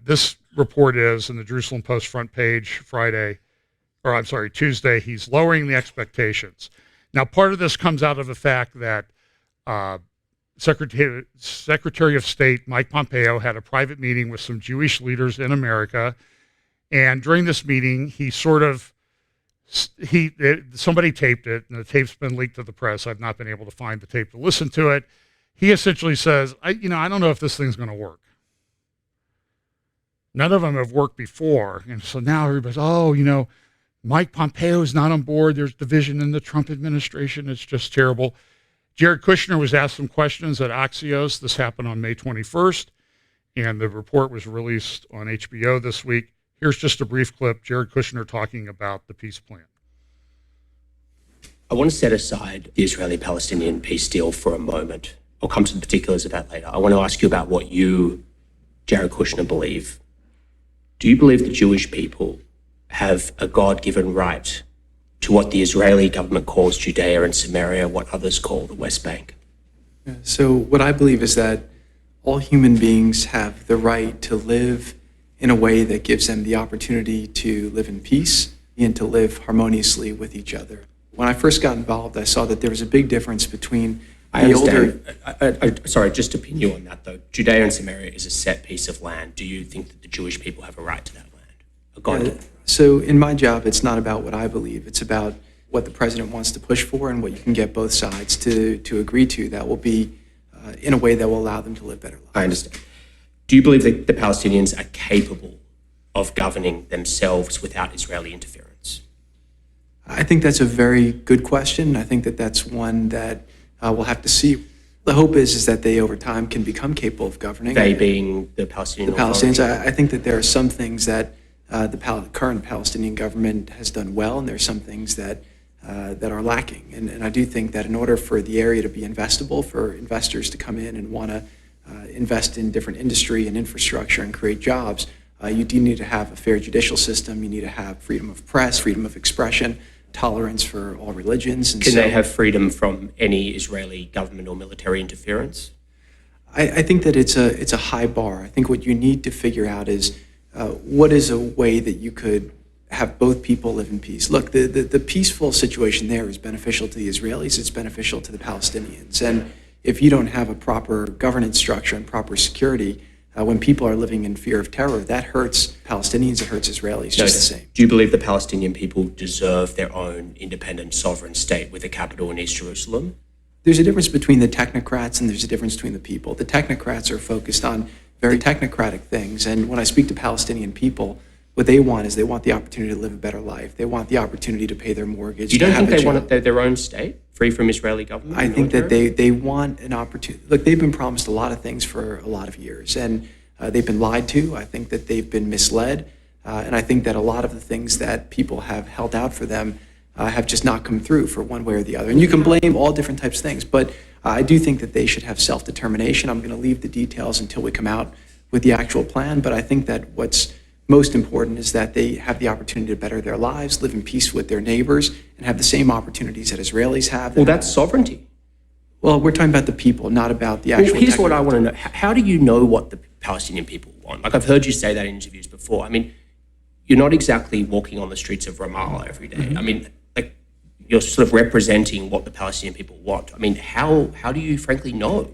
This report is in the Jerusalem Post front page Tuesday. He's lowering the expectations. Now, part of this comes out of the fact that Secretary of State Mike Pompeo had a private meeting with some Jewish leaders in America. And during this meeting, somebody taped it, and the tape's been leaked to the press. I've not been able to find the tape to listen to it. He essentially says, I don't know if this thing's going to work. None of them have worked before. And so now everybody's, Mike Pompeo is not on board. There's division in the Trump administration. It's just terrible. Jared Kushner was asked some questions at Axios. This happened on May 21st, and the report was released on HBO this week. Here's just a brief clip, Jared Kushner talking about the peace plan. I want to set aside the Israeli-Palestinian peace deal for a moment. I'll come to the particulars of that later. I want to ask you about what you, Jared Kushner, believe. Do you believe the Jewish people have a God-given right to what the Israeli government calls Judea and Samaria, what others call the West Bank? So what I believe is that all human beings have the right to live in a way that gives them the opportunity to live in peace and to live harmoniously with each other. When I first got involved, I saw that there was a big difference between Sorry, just to pin you on that though. Judea and Samaria is a set piece of land. Do you think that the Jewish people have a right to that land? So in my job, it's not about what I believe. It's about what the president wants to push for and what you can get both sides to agree to that will be in a way that will allow them to live better lives. I understand. Do you believe that the Palestinians are capable of governing themselves without Israeli interference? I think that's a very good question. I think that that's one that we'll have to see. The hope is that they, over time, can become capable of governing. They being the Palestinian Palestinians. I think that there are some things that the current Palestinian government has done well, and there are some things that are lacking. And I do think that in order for the area to be investable, for investors to come in and want to invest in different industry and infrastructure and create jobs, you do need to have a fair judicial system. You need to have freedom of press, freedom of expression, tolerance for all religions. And Can they have freedom from any Israeli government or military interference? I think that it's a high bar. I think what you need to figure out is what is a way that you could have both people live in peace. Look, the peaceful situation there is beneficial to the Israelis. It's beneficial to the Palestinians. And if you don't have a proper governance structure and proper security, when people are living in fear of terror, that hurts Palestinians, it hurts Israelis just the same. Do you believe the Palestinian people deserve their own independent sovereign state with a capital in East Jerusalem? There's a difference between the technocrats and there's a difference between the people. The technocrats are focused on very technocratic things. And when I speak to Palestinian people, what they want is they want the opportunity to live a better life. They want the opportunity to pay their mortgage. You don't think they want their own state, free from Israeli government? I think that they want an opportunity. Look, they've been promised a lot of things for a lot of years, and they've been lied to. I think that they've been misled, and I think that a lot of the things that people have held out for them have just not come through for one way or the other. And you can blame all different types of things, but I do think that they should have self-determination. I'm going to leave the details until we come out with the actual plan, but I think that what's most important is that they have the opportunity to better their lives, live in peace with their neighbors, and have the same opportunities that Israelis have. Well, that's sovereignty. Well, we're talking about the people, not about the actual. Well, here's what I want to know. How do you know what the Palestinian people want? Like, I've heard you say that in interviews before. I mean, you're not exactly walking on the streets of Ramallah every day. I mean, like, you're sort of representing what the Palestinian people want. I mean, how do you frankly know?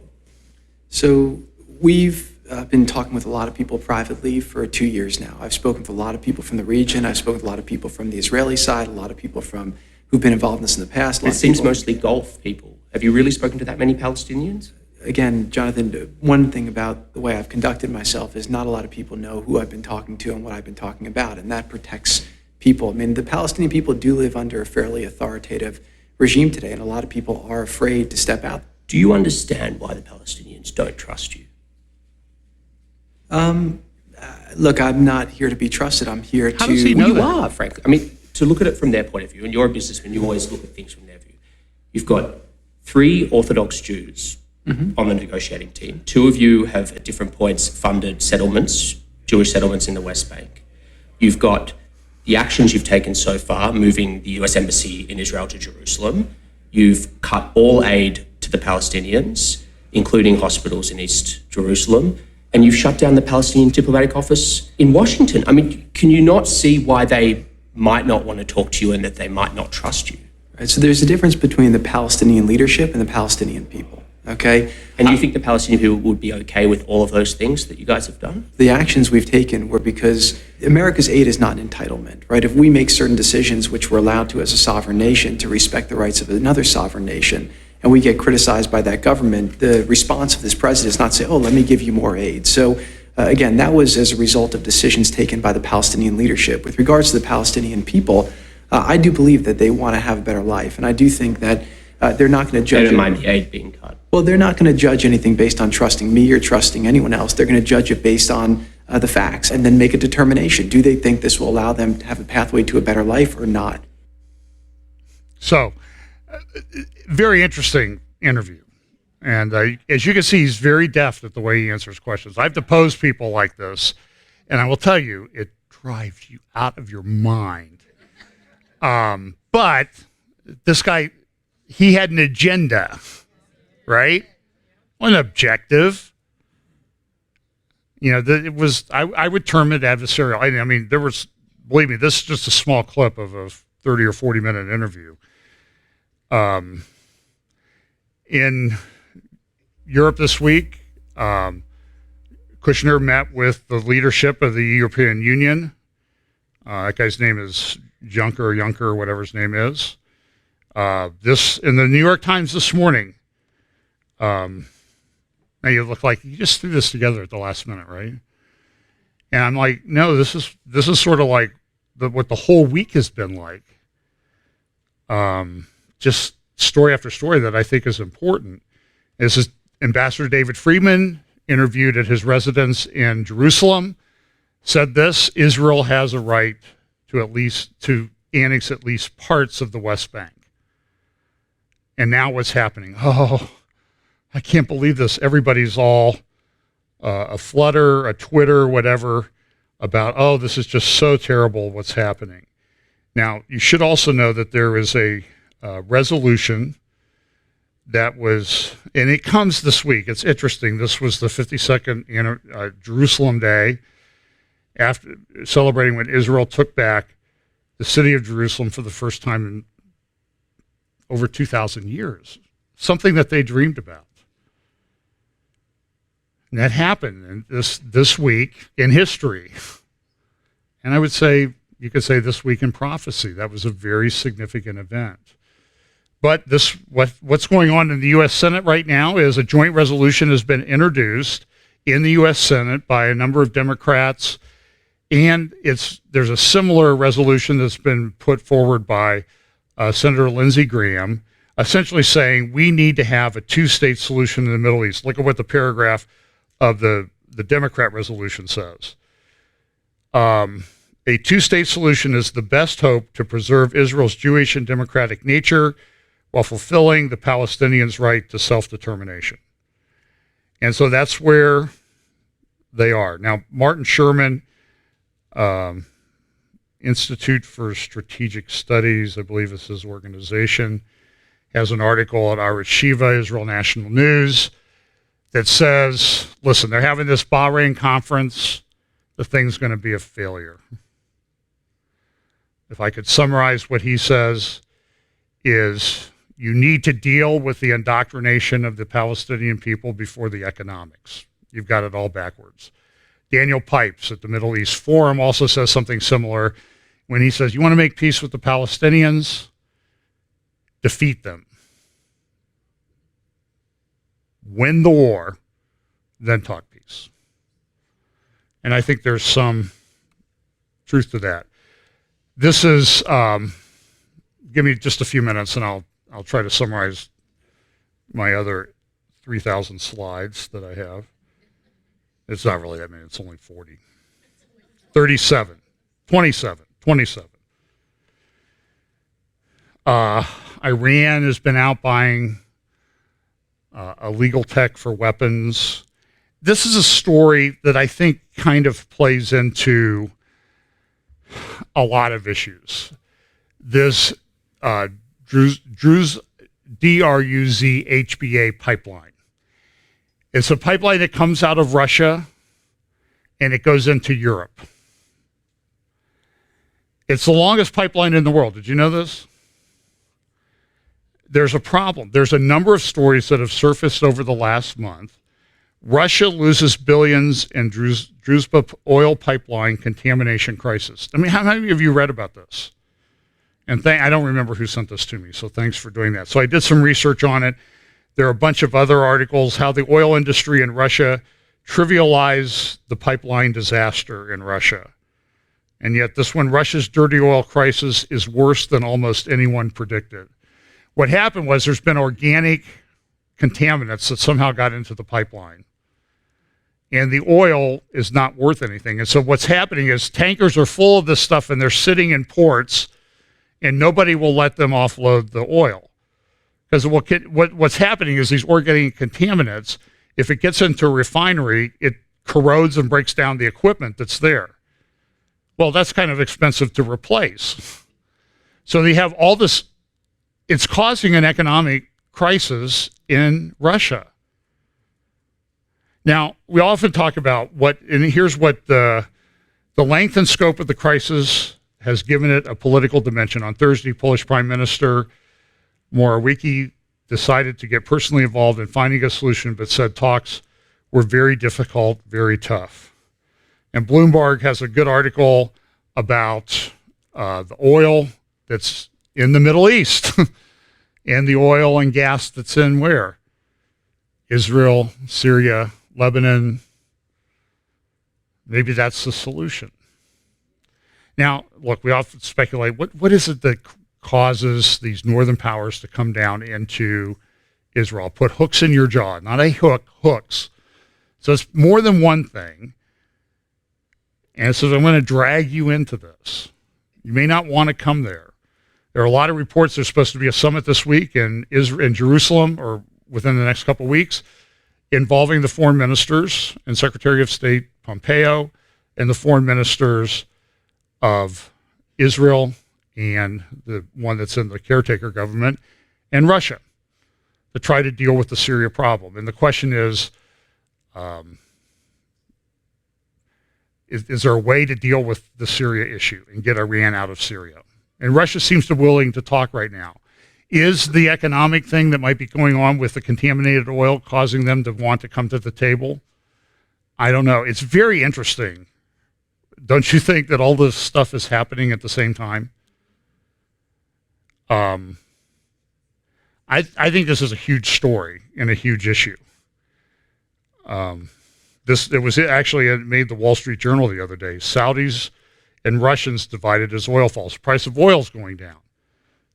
So we've been talking with a lot of people privately for 2 years now. I've spoken with a lot of people from the region. I've spoken with a lot of people from the Israeli side, a lot of people who've been involved in this in the past. It seems mostly Gulf people. Have you really spoken to that many Palestinians? Again, Jonathan, one thing about the way I've conducted myself is not a lot of people know who I've been talking to and what I've been talking about, and that protects people. I mean, the Palestinian people do live under a fairly authoritative regime today, and a lot of people are afraid to step out. Do you understand why the Palestinians don't trust you? Look, I'm not here to be trusted. I'm here How to... does he know You that? are, frankly. I mean, to look at it from their point of view, and you're a businessman, you always look at things from their view. You've got 3 Orthodox Jews on the negotiating team. 2 of you have at different points funded settlements, Jewish settlements in the West Bank. You've got the actions you've taken so far, moving the US Embassy in Israel to Jerusalem. You've cut all aid to the Palestinians, including hospitals in East Jerusalem. And you've shut down the Palestinian diplomatic office in Washington. I mean, can you not see why they might not want to talk to you and that they might not trust you? Right, so there's a difference between the Palestinian leadership and the Palestinian people, okay? And you think the Palestinian people would be okay with all of those things that you guys have done? The actions we've taken were because America's aid is not an entitlement, right? If we make certain decisions which we're allowed to as a sovereign nation to respect the rights of another sovereign nation, and we get criticized by that government, the response of this president is not say, oh, let me give you more aid. So again, that was as a result of decisions taken by the Palestinian leadership. With regards to the Palestinian people, I do believe that they want to have a better life. And I do think that they're not going to judge... They don't mind the aid being cut. Well, they're not going to judge anything based on trusting me or trusting anyone else. They're going to judge it based on the facts and then make a determination. Do they think this will allow them to have a pathway to a better life or not? So, very interesting interview. And as you can see, he's very deft at the way he answers questions. I've deposed people like this, and I will tell you, it drives you out of your mind. But this guy, he had an agenda, right? An objective. You know, it was, I would term it adversarial. I mean, there was, believe me, this is just a small clip of a 30 or 40 minute interview. In Europe this week, Kushner met with the leadership of the European Union. That guy's name is Juncker, whatever his name is. This in the New York Times this morning. Now you look like you just threw this together at the last minute, right? And I'm like, no, this is sort of like what the whole week has been like. Just story after story that I think is important. This is Ambassador David Friedman, interviewed at his residence in Jerusalem, said this: Israel has a right to annex at least parts of the West Bank. And now what's happening? Oh, I can't believe this. Everybody's all a flutter, a Twitter, whatever, about, oh, this is just so terrible what's happening. Now, you should also know that there is a resolution that was, and it comes this week. It's interesting. This was the 52nd Jerusalem Day, after celebrating when Israel took back the city of Jerusalem for the first time in over 2,000 years, something that they dreamed about. And that happened this week in history. And I would say, you could say this week in prophecy. That was a very significant event. But what's going on in the U.S. Senate right now is a joint resolution has been introduced in the U.S. Senate by a number of Democrats, and there's a similar resolution that's been put forward by Senator Lindsey Graham, essentially saying we need to have a two-state solution in the Middle East. Look at what the paragraph of the Democrat resolution says. A two-state solution is the best hope to preserve Israel's Jewish and democratic nature while fulfilling the Palestinians' right to self-determination. And so that's where they are. Now, Martin Sherman, Institute for Strategic Studies, I believe is his organization, has an article at Irish Shiva, Israel National News, that says, listen, they're having this Bahrain conference. The thing's going to be a failure. if I could summarize what he says, is you need to deal with the indoctrination of the Palestinian people before the economics. You've got it all backwards. Daniel Pipes at the Middle East Forum also says something similar when he says, you want to make peace with the Palestinians? Defeat them. Win the war, then talk peace. And I think there's some truth to that. This is, give me just a few minutes and I'll try to summarize my other 3,000 slides that I have. It's not really that many, it's only 40. 37, 27. Iran has been out buying illegal tech for weapons. This is a story that I think kind of plays into a lot of issues. This Druz HBA pipeline. It's a pipeline that comes out of Russia and it goes into Europe. It's the longest pipeline in the world. Did you know this? There's a problem. There's a number of stories that have surfaced over the last month. Russia loses billions in Druzhba oil pipeline contamination crisis. I mean, how many of you read about this? And I don't remember who sent this to me, so thanks for doing that. So I did some research on it. There are a bunch of other articles, how the oil industry in Russia trivialized the pipeline disaster in Russia. And yet this one, Russia's dirty oil crisis, is worse than almost anyone predicted. What happened was there's been organic contaminants that somehow got into the pipeline. And the oil is not worth anything. And so what's happening is tankers are full of this stuff and they're sitting in ports and nobody will let them offload the oil. Because what's happening is these organic contaminants, if it gets into a refinery, it corrodes and breaks down the equipment that's there. Well, that's kind of expensive to replace. So they have all this, it's causing an economic crisis in Russia. Now, we often talk about and here's what the length and scope of the crisis has given it a political dimension. On Thursday, Polish Prime Minister Morawiecki decided to get personally involved in finding a solution, but said talks were very difficult, very tough. And Bloomberg has a good article about the oil that's in the Middle East and the oil and gas that's in where? Israel, Syria, Lebanon. Maybe that's the solution. Now, look, we often speculate, what is it that causes these northern powers to come down into Israel? Put hooks in your jaw, not a hook, hooks. So it's more than one thing. And it says, I'm going to drag you into this. You may not want to come there. There are a lot of reports there's supposed to be a summit this week in Jerusalem or within the next couple of weeks involving the foreign ministers and Secretary of State Pompeo and the foreign ministers of Israel and the one that's in the caretaker government and Russia to try to deal with the Syria problem. And the question is there a way to deal with the Syria issue and get Iran out of Syria? And Russia seems to be willing to talk right now. Is the economic thing that might be going on with the contaminated oil causing them to want to come to the table? I don't know. It's very interesting. Don't you think that all this stuff is happening at the same time? I think this is a huge story and a huge issue. It made the Wall Street Journal the other day. Saudis and Russians divided as oil falls. The price of oil is going down.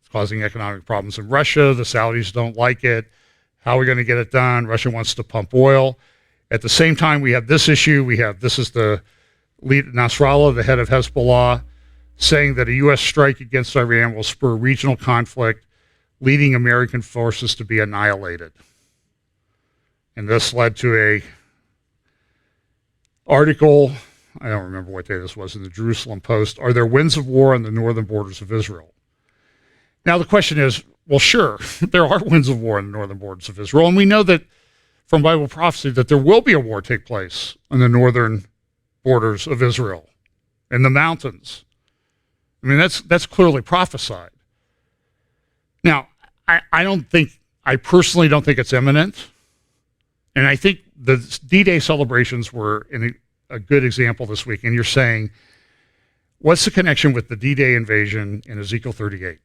It's causing economic problems in Russia. The Saudis don't like it. How are we going to get it done? Russia wants to pump oil. At the same time, we have this issue. This is the lead, Nasrallah, the head of Hezbollah, saying that a U.S. strike against Iran will spur regional conflict, leading American forces to be annihilated. And this led to a article, I don't remember what day this was, in the Jerusalem Post. Are there winds of war on the northern borders of Israel? Now the question is, well, sure, there are winds of war on the northern borders of Israel, and we know that from Bible prophecy that there will be a war take place on the northern borders of Israel, in the mountains. I mean, that's clearly prophesied. Now, I personally don't think it's imminent. And I think the D-Day celebrations were a good example this week. And you're saying, what's the connection with the D-Day invasion in Ezekiel 38?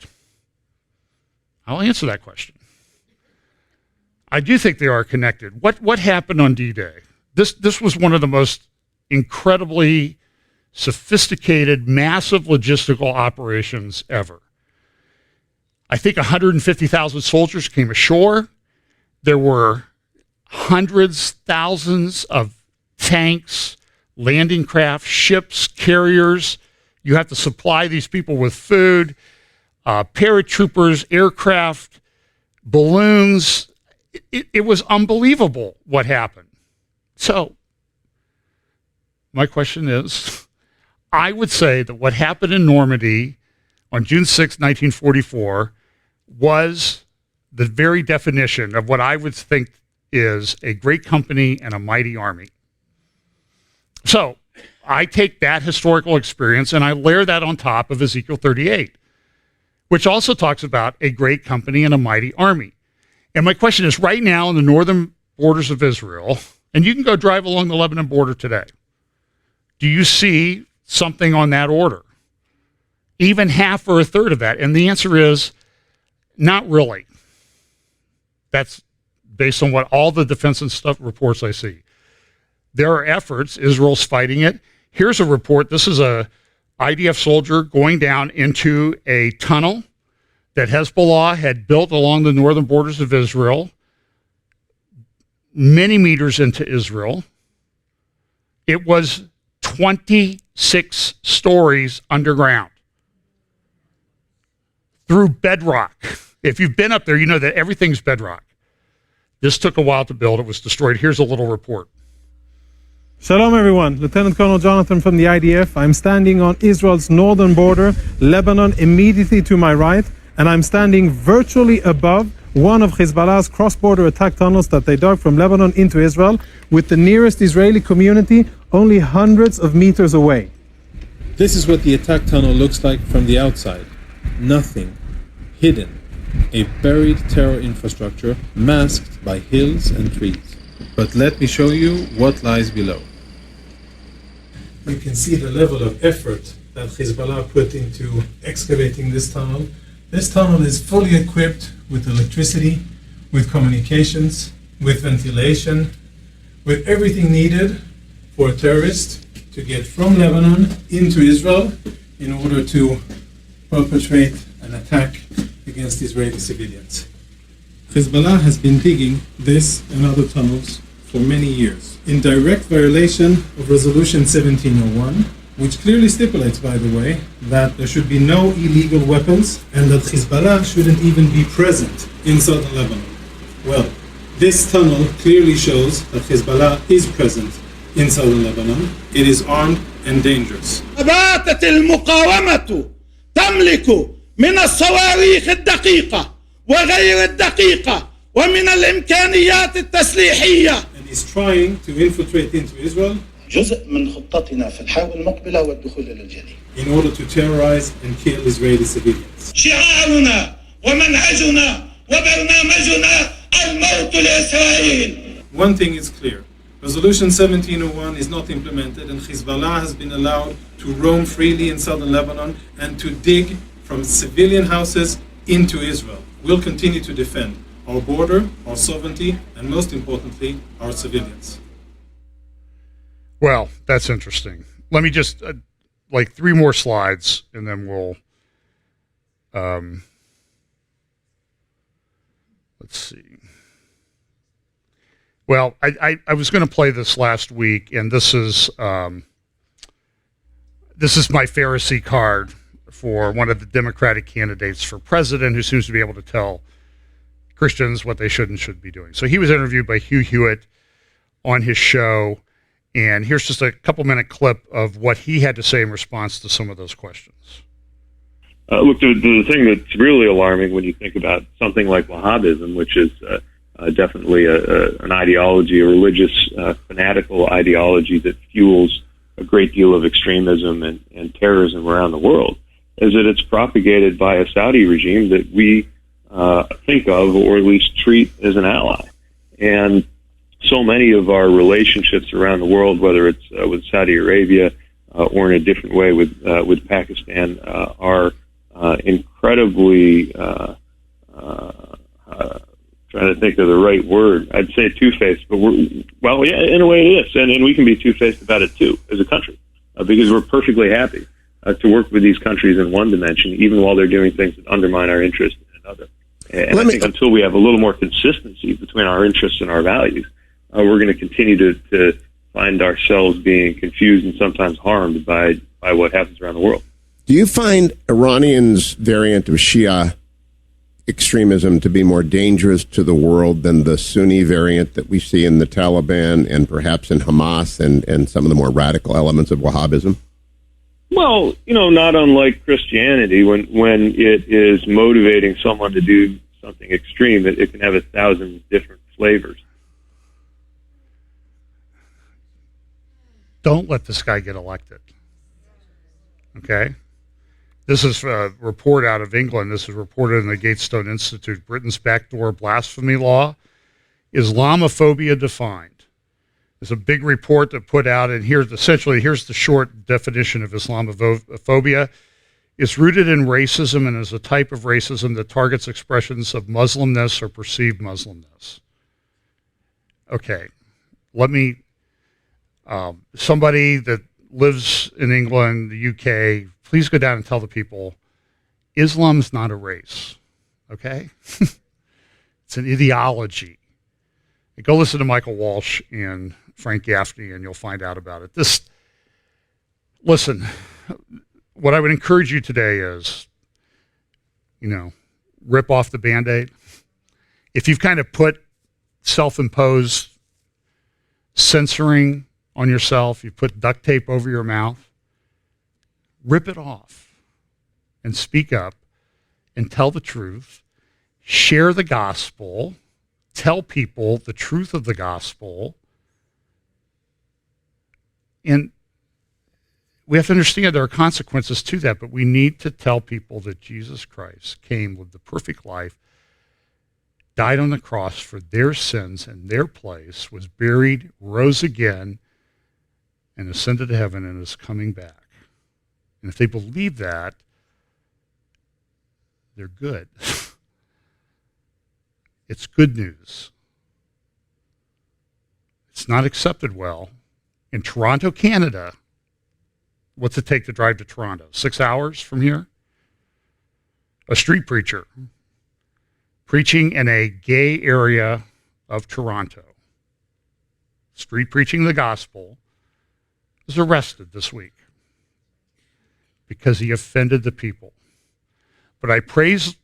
I'll answer that question. I do think they are connected. What happened on D-Day? This was one of the most incredibly sophisticated, massive logistical operations ever. I think 150,000 soldiers came ashore. There were hundreds, thousands of tanks, landing craft, ships, carriers. You have to supply these people with food, paratroopers, aircraft, balloons. It was unbelievable what happened. So my question is, I would say that what happened in Normandy on June 6, 1944, was the very definition of what I would think is a great company and a mighty army. So I take that historical experience and I layer that on top of Ezekiel 38, which also talks about a great company and a mighty army. And my question is, right now in the northern borders of Israel, and you can go drive along the Lebanon border today, do you see something on that order? Even half or a third of that? And the answer is not really. That's based on what all the defense and stuff reports I see. There are efforts. Israel's fighting it. Here's a report. This is a IDF soldier going down into a tunnel that Hezbollah had built along the northern borders of Israel, many meters into Israel. It was 26 stories underground through bedrock. If you've been up there, you know that everything's bedrock. This took a while to build. It was destroyed. Here's a little report. Shalom everyone, Lieutenant Colonel Jonathan from the IDF. I'm standing on Israel's northern border, Lebanon immediately to my right, and I'm standing virtually above one of Hezbollah's cross-border attack tunnels that they dug from Lebanon into Israel, with the nearest Israeli community only hundreds of meters away. This is what the attack tunnel looks like from the outside. Nothing. Hidden. A buried terror infrastructure masked by hills and trees. But let me show you what lies below. You can see the level of effort that Hezbollah put into excavating this tunnel. This tunnel is fully equipped with electricity, with communications, with ventilation, with everything needed for a terrorist to get from Lebanon into Israel in order to perpetrate an attack against Israeli civilians. Hezbollah has been digging this and other tunnels for many years, in direct violation of Resolution 1701, which clearly stipulates, by the way, that there should be no illegal weapons and that Hezbollah shouldn't even be present in southern Lebanon. Well, this tunnel clearly shows that Hezbollah is present in southern Lebanon. It is armed and dangerous. باتت المقاومة تملك من الصواريخ الدقيقة وغير الدقيقة ومن الإمكانيات التسليحية. And he's trying to infiltrate into Israel جزء من خطتنا في الحرب المقبلة والدخول إلى الجليل. in order to terrorize and kill Israeli civilians. شعارنا ومنهجنا وبرنامجنا الموت لإسرائيل. One thing is clear. Resolution 1701 is not implemented, and Hezbollah has been allowed to roam freely in southern Lebanon and to dig from civilian houses into Israel. We'll continue to defend our border, our sovereignty, and most importantly, our civilians. Well, that's interesting. Let me just, like 3 more slides, and then we'll, let's see. Well, I was going to play this last week, and this is my Pharisee card for one of the Democratic candidates for president, who seems to be able to tell Christians what they should and shouldn't be doing. So he was interviewed by Hugh Hewitt on his show, and here's just a couple-minute clip of what he had to say in response to some of those questions. Look, the thing that's really alarming when you think about something like Wahhabism, which is definitely an ideology, a religious, fanatical ideology that fuels a great deal of extremism and terrorism around the world. is that it's propagated by a Saudi regime that we think of, or at least treat as an ally. And so many of our relationships around the world, whether it's with Saudi Arabia or in a different way with Pakistan, are incredibly trying to think of the right word. I'd say two-faced, but yeah, in a way it is, and we can be two-faced about it too as a country, because we're perfectly happy to work with these countries in one dimension, even while they're doing things that undermine our interests in another. And I think until we have a little more consistency between our interests and our values, we're going to continue to find ourselves being confused and sometimes harmed by what happens around the world. Do you find Iranians' variant of Shia extremism to be more dangerous to the world than the Sunni variant that we see in the Taliban and perhaps in Hamas and some of the more radical elements of Wahhabism? Well, not unlike Christianity, when it is motivating someone to do something extreme, it can have 1,000 different flavors. Don't let this guy get elected. Okay? This is a report out of England. This is reported in the Gatestone Institute. Britain's backdoor blasphemy law, Islamophobia defined. It's a big report that put out, and here's the short definition of Islamophobia. It's rooted in racism and is a type of racism that targets expressions of Muslimness or perceived Muslimness. Okay, let me, somebody that lives in England, the UK, please go down and tell the people, Islam's not a race, okay? It's an ideology. Go listen to Michael Walsh and Frank Gaffney, and you'll find out about it. Listen, what I would encourage you today is, rip off the Band-Aid. If you've kind of put self-imposed censoring on yourself, you put duct tape over your mouth, rip it off and speak up and tell the truth, share the gospel, tell people the truth of the gospel. And we have to understand there are consequences to that, but we need to tell people that Jesus Christ came, lived the perfect life, died on the cross for their sins in their place, was buried, rose again, and ascended to heaven and is coming back. And if they believe that, they're good. It's good news. It's not accepted well. In Toronto, Canada, what's it take to drive to Toronto? 6 hours from here? A street preacher preaching in a gay area of Toronto, street preaching the gospel, was arrested this week because he offended the people. But I praise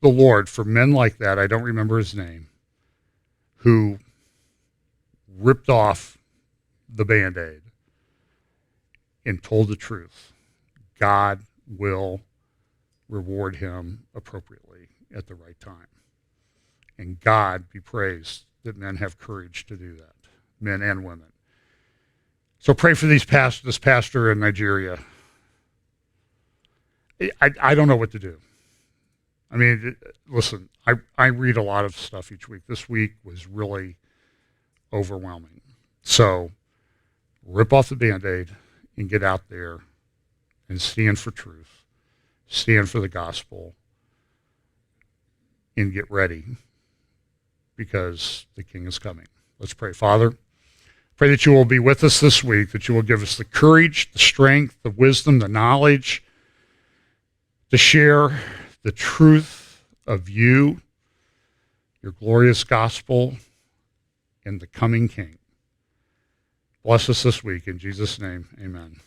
the Lord for men like that, I don't remember his name, who ripped off the Band-Aid and told the truth. God will reward him appropriately at the right time. And God be praised that men have courage to do that, men and women. So pray for this pastor in Nigeria. I don't know what to do. I mean, listen, I read a lot of stuff each week. This week was really overwhelming. So rip off the Band-Aid and get out there and stand for truth, stand for the gospel, and get ready because the King is coming. Let's pray. Father, pray that you will be with us this week, that you will give us the courage, the strength, the wisdom, the knowledge to share the truth of you, your glorious gospel, and the coming King. Bless us this week. In Jesus' name, amen.